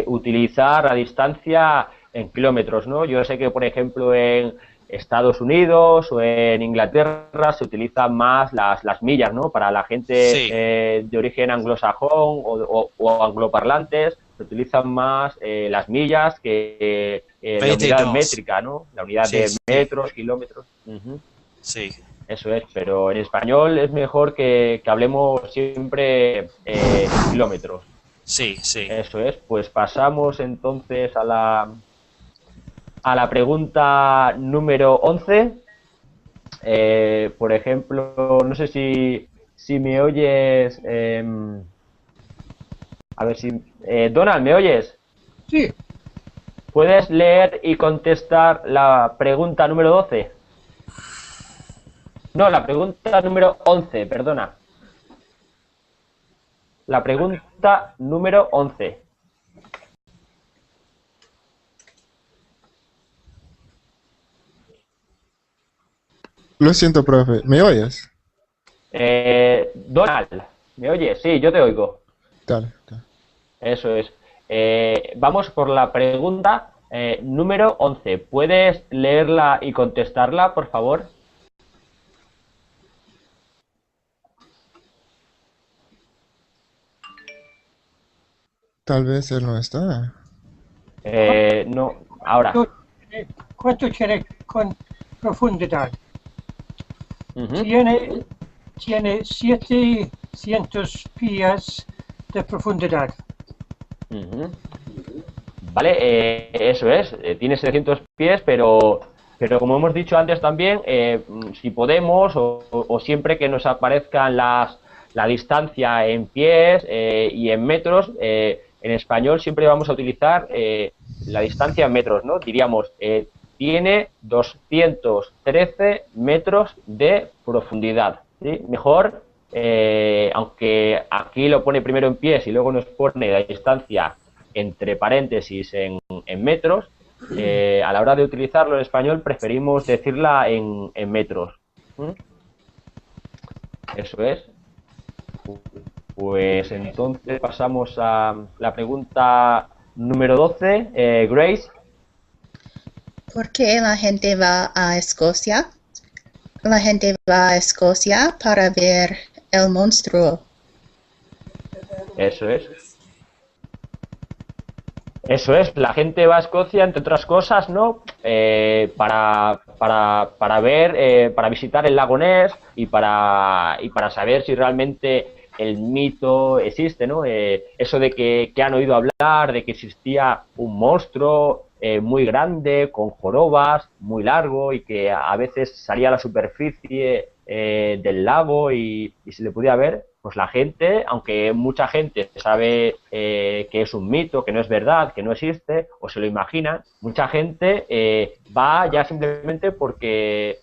utilizar la distancia en kilómetros, ¿no? Yo sé que, por ejemplo, en Estados Unidos o en Inglaterra se utilizan más las millas, ¿no? Para la gente Sí. de origen anglosajón o angloparlantes se utilizan más las millas que la unidad 22. métrica, ¿no? La unidad Sí, de sí. metros, kilómetros. Sí. Eso es, pero en español es mejor que hablemos siempre en kilómetros. Sí, sí. Eso es, pues pasamos entonces a la pregunta número 11. Por ejemplo, no sé si me oyes. A ver si. Donald, ¿me oyes? Sí. ¿Puedes leer y contestar la pregunta número 12? No, la pregunta número 11, perdona. la pregunta número 11. Lo siento, profe. ¿Me oyes? Donald, ¿me oyes? Sí, yo te oigo. Dale, dale. Eso es. Vamos por la pregunta número 11. ¿Puedes leerla y contestarla, por favor? Tal vez él no está. No, ahora. ¿Cuánto tiene con profundidad? Ujú. Tiene 700 pies de profundidad. Ujú. Vale, eso es. Tiene 700 pies, pero como hemos dicho antes también, si podemos o siempre que nos aparezcan la distancia en pies y en metros, en español siempre vamos a utilizar la distancia en metros, ¿no? Diríamos, tiene 213 metros de profundidad, ¿sí? Mejor, aunque aquí lo pone primero en pies y luego nos pone la distancia entre paréntesis en metros, a la hora de utilizarlo en español preferimos decirla en metros. ¿Mm? Eso es. Pues entonces pasamos a la pregunta número 12. Grace. ¿Por qué la gente va a Escocia? La gente va a Escocia para ver el monstruo. Eso es. Eso es, la gente va a Escocia, entre otras cosas, ¿no? Para ver, para visitar el lago Ness y para saber si realmente el mito existe, ¿no? Eso de que han oído hablar de que existía un monstruo muy grande, con jorobas, muy largo y que a veces salía a la superficie del lago y se le podía ver. Pues la gente, aunque mucha gente sabe que es un mito, que no es verdad, que no existe, o se lo imagina, mucha gente va ya simplemente porque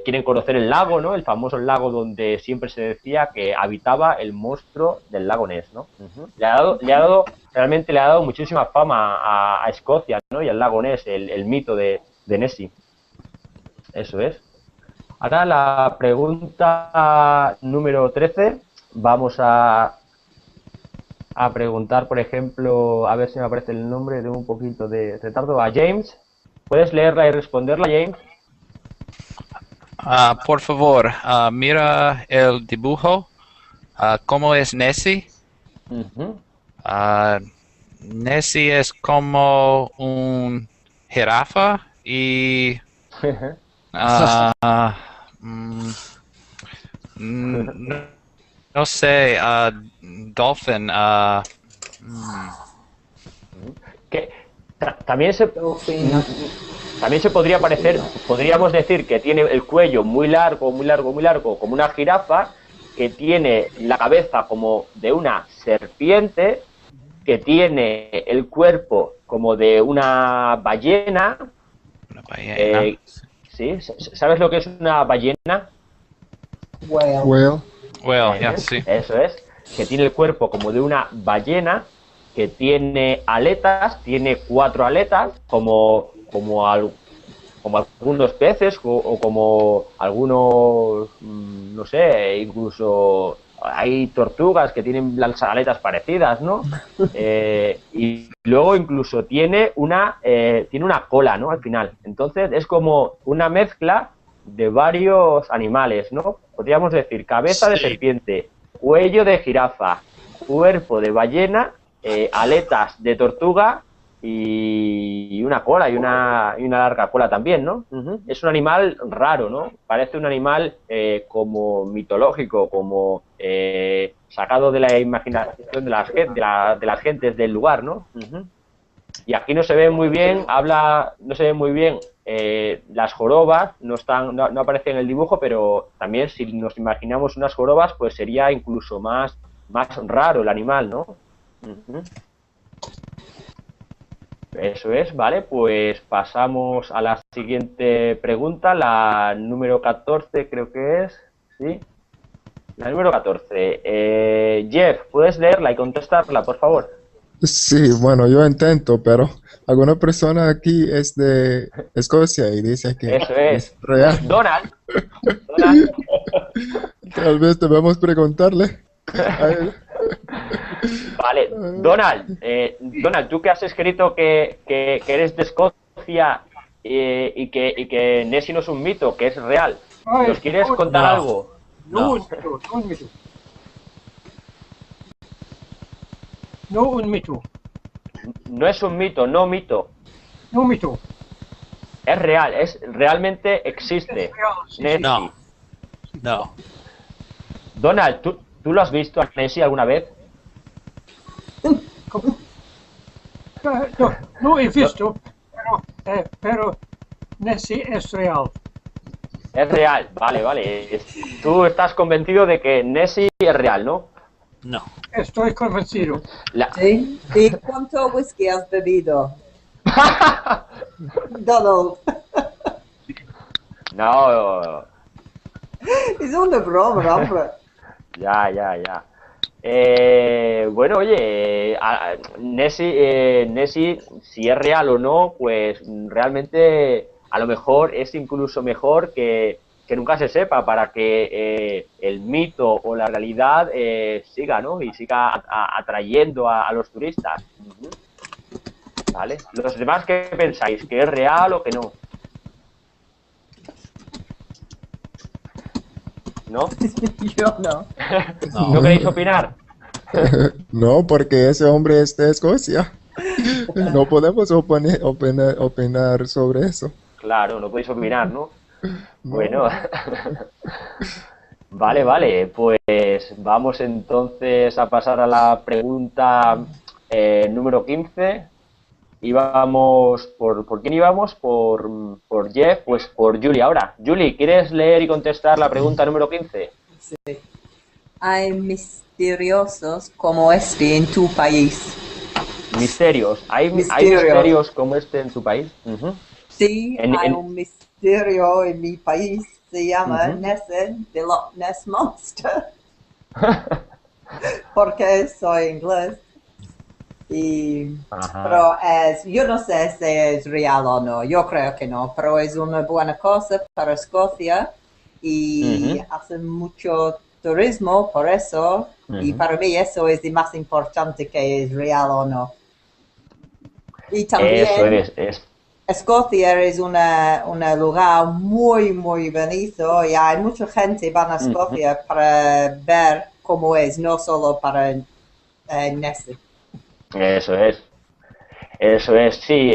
quieren conocer el lago, ¿no? El famoso lago donde siempre se decía que habitaba el monstruo del lago Ness, ¿no? Uh-huh. Realmente le ha dado muchísima fama a Escocia, ¿no? Y al lago Ness, el mito de Nessie. Eso es. Ahora la pregunta número 13. Vamos a preguntar, por ejemplo, a ver si me aparece el nombre, de un poquito de retardo, a James. ¿Puedes leerla y responderla, James? Por favor, mira el dibujo. ¿Cómo es Nessie? Uh-huh. Nessie es como un jirafa y... no sé, dolphin. Que también se podría parecer, podríamos decir que tiene el cuello muy largo, muy largo, muy largo, como una jirafa, que tiene la cabeza como de una serpiente, que tiene el cuerpo como de una ballena. Una ballena. ¿Sí? ¿Sabes lo que es una ballena? Well. Sí. Eso es, que tiene el cuerpo como de una ballena, que tiene aletas, tiene 4 aletas, como algunos peces o como algunos, no sé, incluso hay tortugas que tienen las aletas parecidas, ¿no? Y luego incluso tiene una cola, ¿no? Al final. Entonces es como una mezcla de varios animales, ¿no? Podríamos decir cabeza de serpiente, cuello de jirafa, cuerpo de ballena, aletas de tortuga y una cola y una larga cola también, ¿no? Uh-huh. Es un animal raro, ¿no? Parece un animal como mitológico, como sacado de la imaginación de las gentes del lugar, ¿no? Uh-huh. Y aquí no se ve muy bien, no se ve muy bien las jorobas, no aparecen en el dibujo, pero también si nos imaginamos unas jorobas, pues sería incluso más raro el animal, ¿no? Uh-huh. Eso es, vale, pues pasamos a la siguiente pregunta, la número 14 creo que es, ¿sí? La número 14. Jeff, ¿puedes leerla y contestarla, por favor? Sí, bueno, yo intento, pero alguna persona aquí es de Escocia y dice que Eso es. es real. Donald. Donald. Tal vez debemos preguntarle a él. Vale, Donald, Donald, tú que has escrito que eres de Escocia y que Nessie no es un mito, que es real, ¿nos quieres contar No. algo? No un mito, no un mito. No un mito, No es un mito, no mito, no mito. es real, realmente existe. Es real, sí, Nessie. sí. No. No. Donald, ¿tú lo has visto a Nessie alguna vez? ¿Cómo? No, no he visto, pero Nessie es real. Es real, vale. Tú estás convencido de que Nessie es real, ¿no? No. Estoy convencido. ¿Sí? ¿Y cuánto whisky has bebido? Donald. No, Es una broma, hombre. ya. Bueno, oye, Nessie, si es real o no, pues realmente a lo mejor es incluso mejor que nunca se sepa para que el mito o la realidad siga, ¿no? Y siga atrayendo a los turistas. Ujú. ¿Vale? ¿Los demás qué pensáis? ¿Que es real o que no? ¿No? Yo no. ¿No queréis opinar? No, porque ese hombre es de Escocia. No podemos opinar sobre eso. Claro, no podéis opinar, ¿no? No. Bueno, vale, pues vamos entonces a pasar a la pregunta número 15. Íbamos ¿por quién íbamos? Por Jeff, pues por Julie ahora. Julie, ¿quieres leer y contestar la pregunta número 15? Sí. Hay misteriosos como este en tu país. Misterios. ¿Hay Misterios. misterios como este en tu país? Ujú. Sí, hay un misterio en mi país. Se llama Ujú. Nessie de Loch Ness Monster. Porque soy inglés. Ajá. Pero yo no sé si es real o no, yo creo que no, pero es una buena cosa para Escocia y Ujú. hacen mucho turismo por eso y Ujú. para mí eso es lo más importante que es real o no. Y también Eso es. Escocia es un lugar muy bonito y hay mucha gente van a Escocia para ver cómo es, no solo para Nessie. Eso es, sí,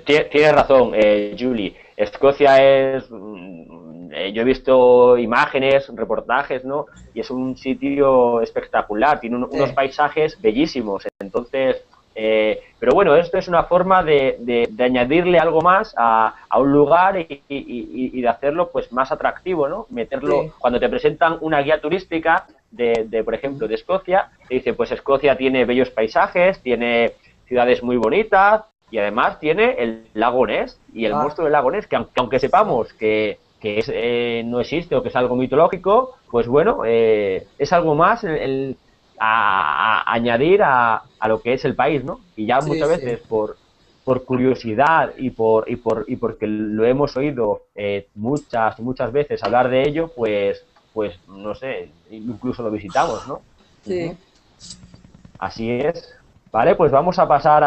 tienes razón, Julie. Escocia yo he visto imágenes, reportajes, ¿no? Y es un sitio espectacular, tiene unos paisajes bellísimos. Entonces, pero bueno, esto es una forma de añadirle algo más a un lugar y de hacerlo pues más atractivo, ¿no? Meterlo, Sí. cuando te presentan una guía turística por ejemplo, de Escocia, te dice, pues Escocia tiene bellos paisajes, tiene ciudades muy bonitas y además tiene el lago Ness y el monstruo del lago Ness, que aunque sepamos que no existe o que es algo mitológico, pues bueno, es algo más a añadir a lo que es el país, ¿no? Y ya muchas veces por curiosidad y porque lo hemos oído muchas veces hablar de ello, pues no sé, incluso lo visitamos, ¿no? Sí. Uh-huh. Así es. Vale, pues vamos a pasar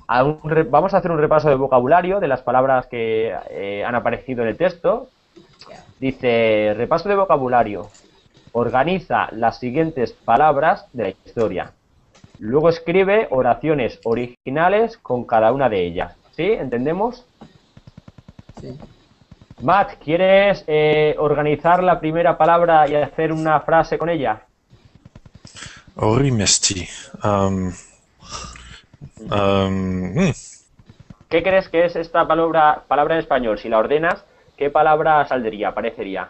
vamos a hacer un repaso de vocabulario de las palabras que han aparecido en el texto. Dice, repaso de vocabulario. Organiza las siguientes palabras de la historia. Luego escribe oraciones originales con cada una de ellas. ¿Sí? ¿Entendemos? Sí. Matt, ¿quieres organizar la primera palabra y hacer una frase con ella? Orimesti. ¿Qué crees que es esta palabra en español? Si la ordenas, ¿qué palabra saldría, aparecería?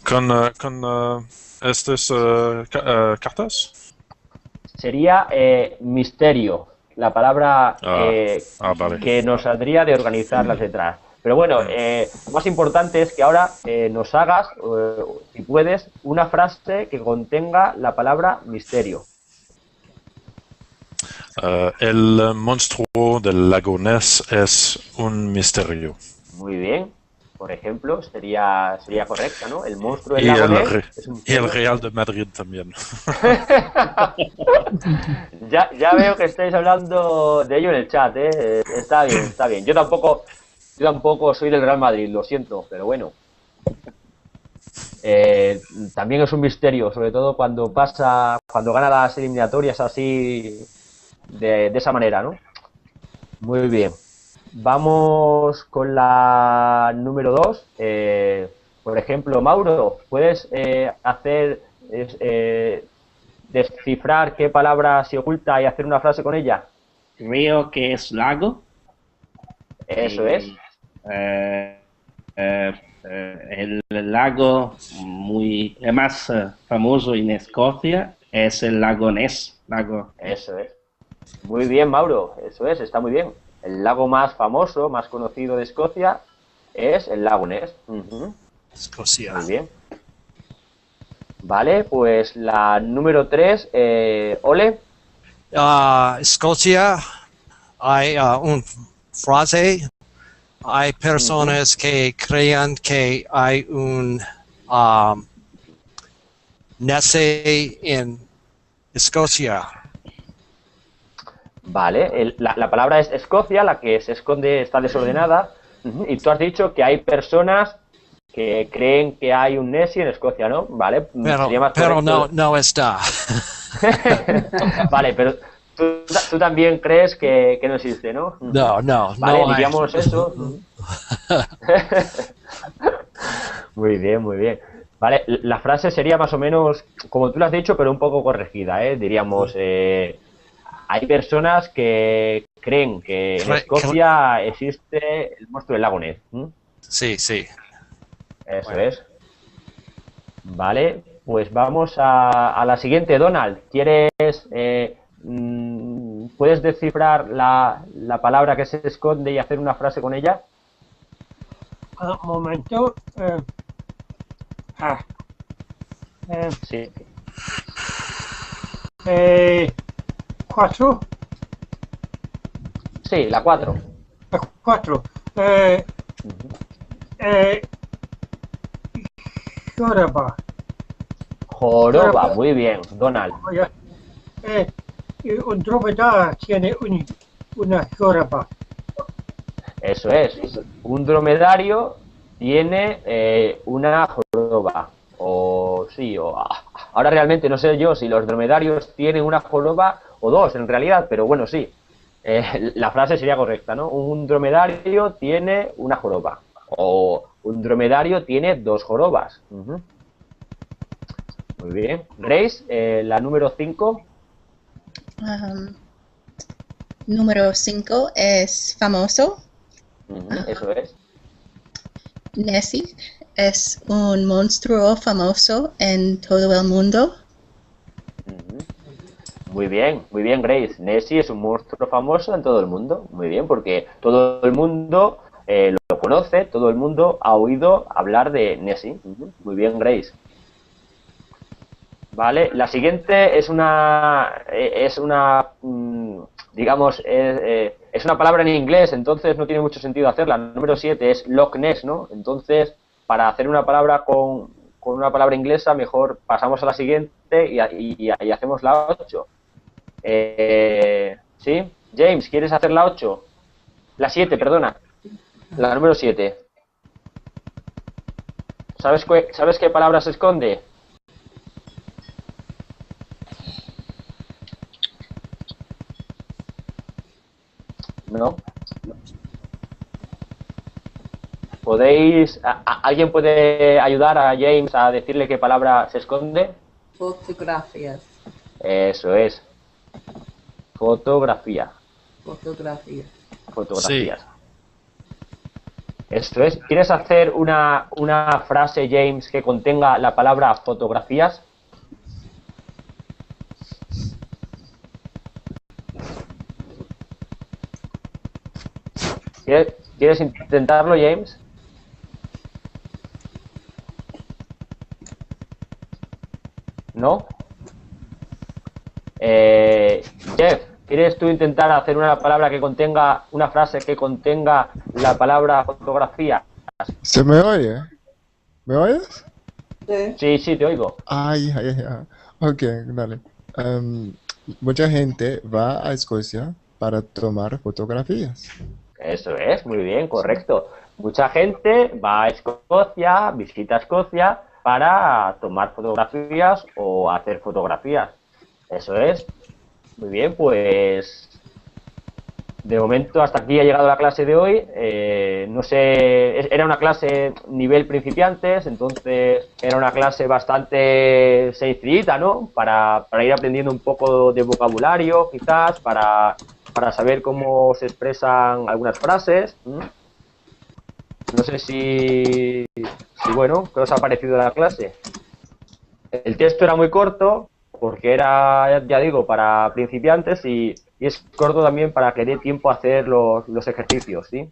Con estas cartas? Sería misterio, la palabra Vale. que nos saldría de organizar las letras. Pero bueno, lo más importante es que ahora nos hagas, si puedes, una frase que contenga la palabra misterio. El monstruo del lago Ness es un misterio. Muy bien. Por ejemplo, sería correcta, ¿no? El monstruo del Y lago el, Ness Re- es un y misterio. el Real de Madrid también. Ya veo que estáis hablando de ello en el chat, ¿eh? Está bien, está bien. Yo tampoco soy del Real Madrid, lo siento, pero bueno. También es un misterio, sobre todo cuando gana las eliminatorias así, de esa manera, ¿no? Muy bien. Vamos con la número 2. Por ejemplo, Mauro, ¿puedes descifrar qué palabra se oculta y hacer una frase con ella? Creo que es lago. Eso es. El lago el más famoso en Escocia es el lago Ness. Eso es. Muy bien, Mauro. Eso es, está muy bien. El lago más famoso, más conocido de Escocia es el lago Ness. Escocia. Muy bien. Vale, pues la número 3, Ole. Escocia, hay una frase. Hay personas que creen que hay un Nessie en Escocia. Vale, la palabra es Escocia, la que se esconde está desordenada. Y tú has dicho que hay personas que creen que hay un Nessie en Escocia, ¿no? Vale, sería más Pero correcto. no está. Vale, pero tú también crees que no existe, ¿no? No, Vale, no hay. diríamos eso. Muy bien, muy bien. Vale, la frase sería más o menos como tú lo has dicho, pero un poco corregida, ¿eh? Diríamos, hay personas que creen que en Escocia existe el monstruo del lago Ness. Sí. Eso es. Vale, pues vamos a la siguiente, Donald. ¿Puedes descifrar la palabra que se esconde y hacer una frase con ella? Un momento. Sí. 4. Sí, la 4. 4. Joroba, muy bien, Donald. Un dromedario tiene una joroba. Eso es. Un dromedario tiene una joroba. Ahora realmente no sé yo si los dromedarios tienen una joroba o dos en realidad, pero bueno, sí. La frase sería correcta, ¿no? Un dromedario tiene una joroba. O un dromedario tiene dos jorobas. Muy bien. Grace, la número 5. Número 5 es famoso. Eso es. Nessie es un monstruo famoso en todo el mundo. Muy bien, Grace. Nessie es un monstruo famoso en todo el mundo. Muy bien, porque todo el mundo lo conoce, todo el mundo ha oído hablar de Nessie. Muy bien, Grace. Vale, la siguiente es una palabra en inglés, entonces no tiene mucho sentido hacerla. La número 7 es Loch Ness, ¿no? Entonces, para hacer una palabra con una palabra inglesa, mejor pasamos a la siguiente y hacemos la 8. ¿Sí? James, ¿quieres hacer la 8? La 7, perdona. La número 7. ¿Sabes qué palabra se esconde? ¿No? ¿Alguien puede ayudar a James a decirle qué palabra se esconde? Fotografías. Eso es. Fotografía. Sí. Esto es. ¿Quieres hacer una frase, James, que contenga la palabra fotografías? ¿Quieres intentarlo, James? ¿No? Jeff, ¿quieres tú intentar hacer una palabra que contenga, una frase que contenga la palabra fotografía? ¿Se me oye? ¿Me oyes? Sí, sí, te oigo. Ay, ay, ay, ay. Ok, dale. Mucha gente va a Escocia para tomar fotografías. Eso es, muy bien, correcto. Mucha gente va a Escocia, visita Escocia para tomar fotografías o hacer fotografías. Eso es. Muy bien, pues de momento hasta aquí ha llegado la clase de hoy. No sé, era una clase nivel principiantes, entonces era una clase bastante sencillita, ¿no? Para ir aprendiendo un poco de vocabulario, quizás, para saber cómo se expresan algunas frases. No sé si bueno, ¿qué os ha parecido la clase? El texto era muy corto, porque era, ya digo, para principiantes y es corto también para que dé tiempo a hacer los ejercicios, ¿sí?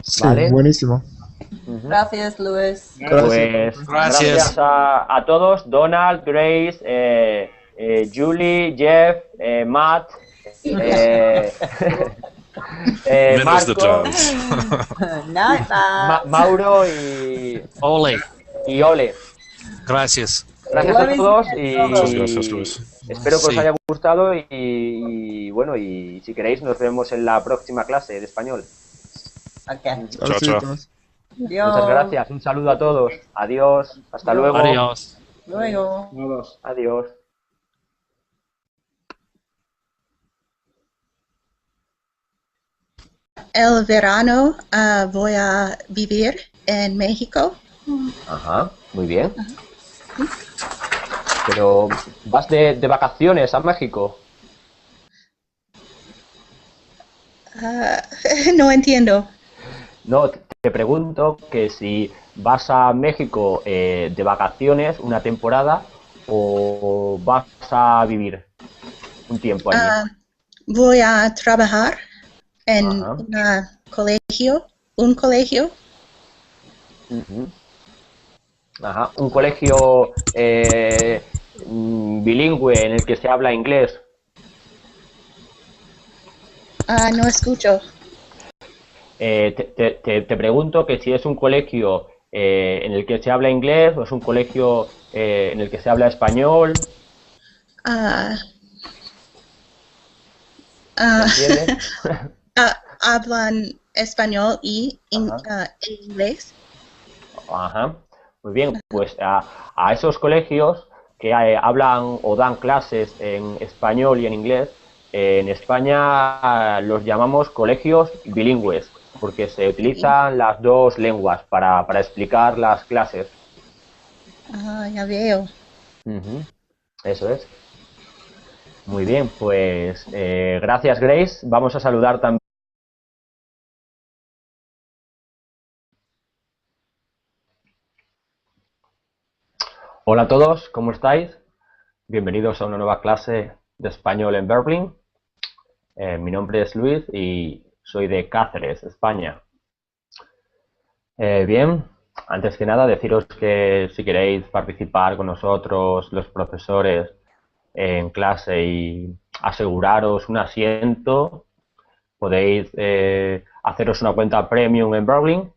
Sí, ¿Vale? buenísimo. Gracias, Luis. Pues gracias a todos, Donald, Grace, Julie, Jeff, Matt, Menos de Marco, Charles. Mauro y Ole. Ole. Gracias. Gracias a todos Muchas gracias, Luis. espero que os Sí. haya gustado y bueno, y si queréis nos vemos en la próxima clase de español. Okay. Chao, chao. Besitos. Adiós. Muchas gracias, un saludo a todos. Adiós, hasta luego. Adiós. Luego. Adiós. El verano voy a vivir en México. Ajá, muy bien. Pero, ¿vas de vacaciones a México? No entiendo. No, te pregunto que si vas a México de vacaciones una temporada o vas a vivir un tiempo allí. Voy a trabajar en Ajá. un colegio. Ujú. Ajá, un colegio bilingüe en el que se habla inglés. No escucho. Te pregunto que si es un colegio en el que se habla inglés o es un colegio en el que se habla español. ¿Me entiendes? Hablan español y inglés. Ajá. Muy bien, pues a esos colegios que hablan o dan clases en español y en inglés, en España los llamamos colegios bilingües, porque se utilizan las dos lenguas para explicar las clases. Ya veo. Ujú. Eso es. Muy bien, pues gracias, Grace. Vamos a saludar también. Hola a todos, ¿cómo estáis? Bienvenidos a una nueva clase de español en Berlín. Mi nombre es Luis y soy de Cáceres, España. Bien, antes que nada deciros que si queréis participar con nosotros, los profesores, en clase y aseguraros un asiento, podéis haceros una cuenta premium en Berlín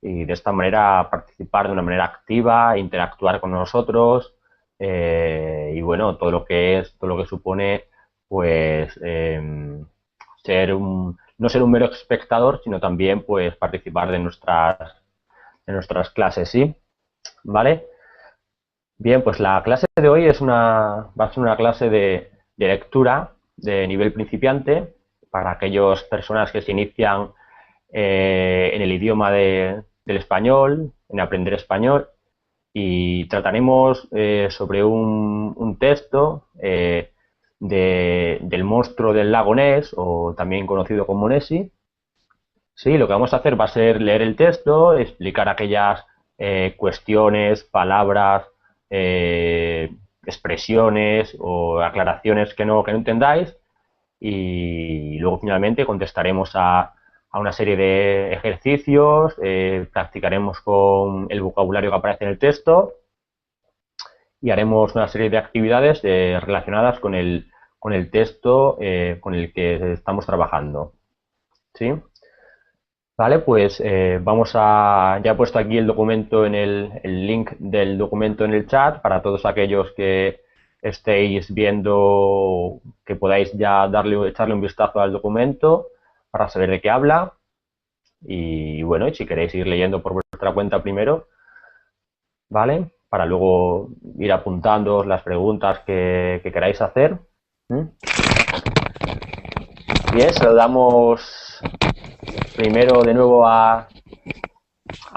y de esta manera participar de una manera activa, interactuar con nosotros y bueno, todo lo que supone pues no ser un mero espectador, sino también pues participar de nuestras clases, ¿sí? ¿Vale? Bien, pues la clase de hoy va a ser una clase de lectura de nivel principiante para aquellas personas que se inician en el idioma del español, en aprender español, y trataremos sobre un texto del monstruo del lago Ness, o también conocido como Nessie. Sí, lo que vamos a hacer va a ser leer el texto, explicar aquellas cuestiones, palabras, expresiones o aclaraciones que no entendáis y luego finalmente contestaremos a a una serie de ejercicios, practicaremos con el vocabulario que aparece en el texto y haremos una serie de actividades relacionadas con el texto con el que estamos trabajando. ¿Sí? Vale, pues ya he puesto aquí el documento el link del documento en el chat para todos aquellos que estéis viendo, que podáis ya echarle un vistazo al documento para saber de qué habla. Y bueno, y si queréis ir leyendo por vuestra cuenta primero, ¿vale? Para luego ir apuntando las preguntas que queráis hacer. Bien, saludamos primero de nuevo a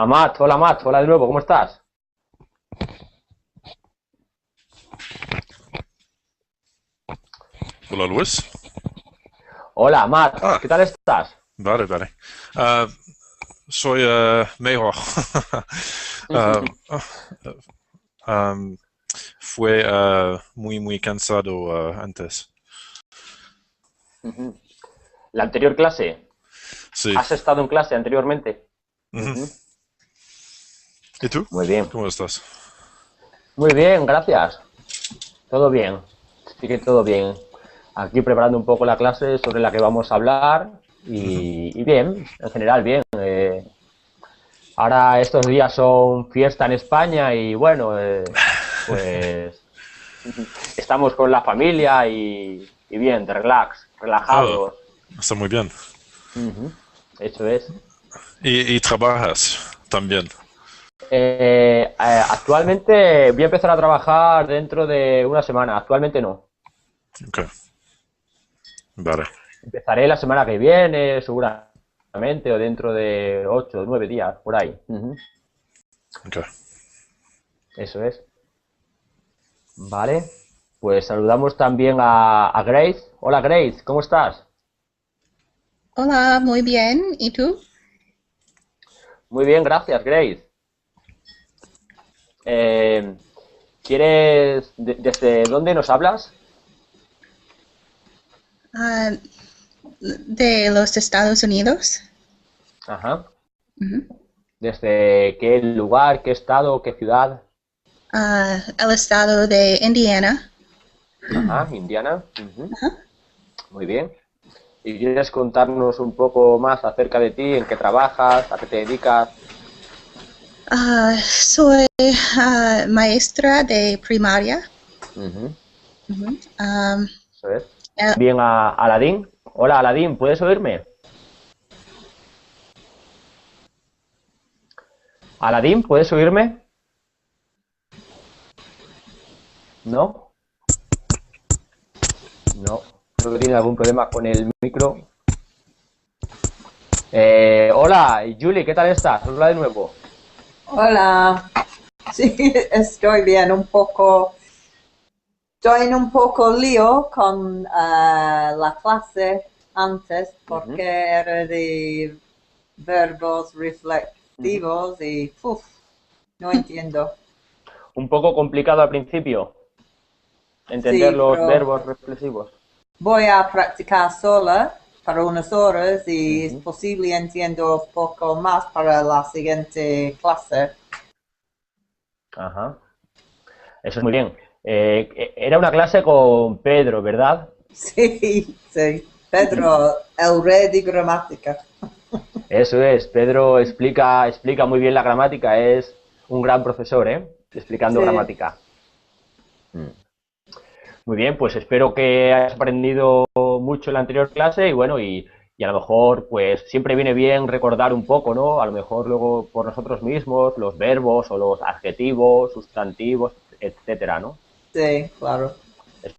Matt. Hola Matt, hola de nuevo, ¿cómo estás? Hola Luis. Hola Matt, ¿qué tal estás? Vale. Soy mejor. Fue muy cansado antes. ¿La anterior clase? Sí. ¿Has estado en clase anteriormente? ¿Y tú? Muy bien. ¿Cómo estás? Muy bien, gracias. Todo bien. Sí que todo bien. Aquí preparando un poco la clase sobre la que vamos a hablar y bien, en general bien. Ahora estos días son fiesta en España y bueno, pues estamos con la familia y bien, relajados. Está muy bien. Eso es. ¿Y trabajas también? Actualmente voy a empezar a trabajar dentro de una semana. Actualmente no. Ok. Vale. Empezaré la semana que viene, seguramente, o dentro de 8 o 9 días, por ahí. Ok. Eso es. Vale. Pues saludamos también a Grace. Hola Grace, ¿cómo estás? Hola, muy bien. ¿Y tú? Muy bien, gracias, Grace. ¿Quieres... ¿Desde dónde nos hablas? De los Estados Unidos. Ajá. ¿Desde qué lugar, qué estado, qué ciudad? El estado de Indiana. Ajá, Indiana. Muy bien. ¿Y quieres contarnos un poco más acerca de ti, en qué trabajas, a qué te dedicas? Soy maestra de primaria. Eso es. Bien, a Aladín. Hola, Aladín, ¿puedes oírme? Aladín, ¿puedes oírme? ¿No? No, creo que tiene algún problema con el micro. Hola, Julie, ¿qué tal estás? Hola de nuevo. Hola. Sí, estoy bien, estoy en un poco lío con la clase antes porque era de verbos reflexivos y no entiendo. Un poco complicado al principio entender Sí, los pero verbos reflexivos. voy a practicar sola para unas horas y es posible entiendo un poco más para la siguiente clase. Ajá. Eso es muy bien. Era una clase con Pedro, ¿verdad? Sí. Pedro, el rey de gramática. Eso es. Pedro explica muy bien la gramática. Es un gran profesor, explicando Sí. gramática. Muy bien, pues espero que hayas aprendido mucho en la anterior clase y bueno, y a lo mejor pues siempre viene bien recordar un poco, ¿no? A lo mejor luego por nosotros mismos los verbos o los adjetivos, sustantivos, etcétera, ¿no? Sí, claro.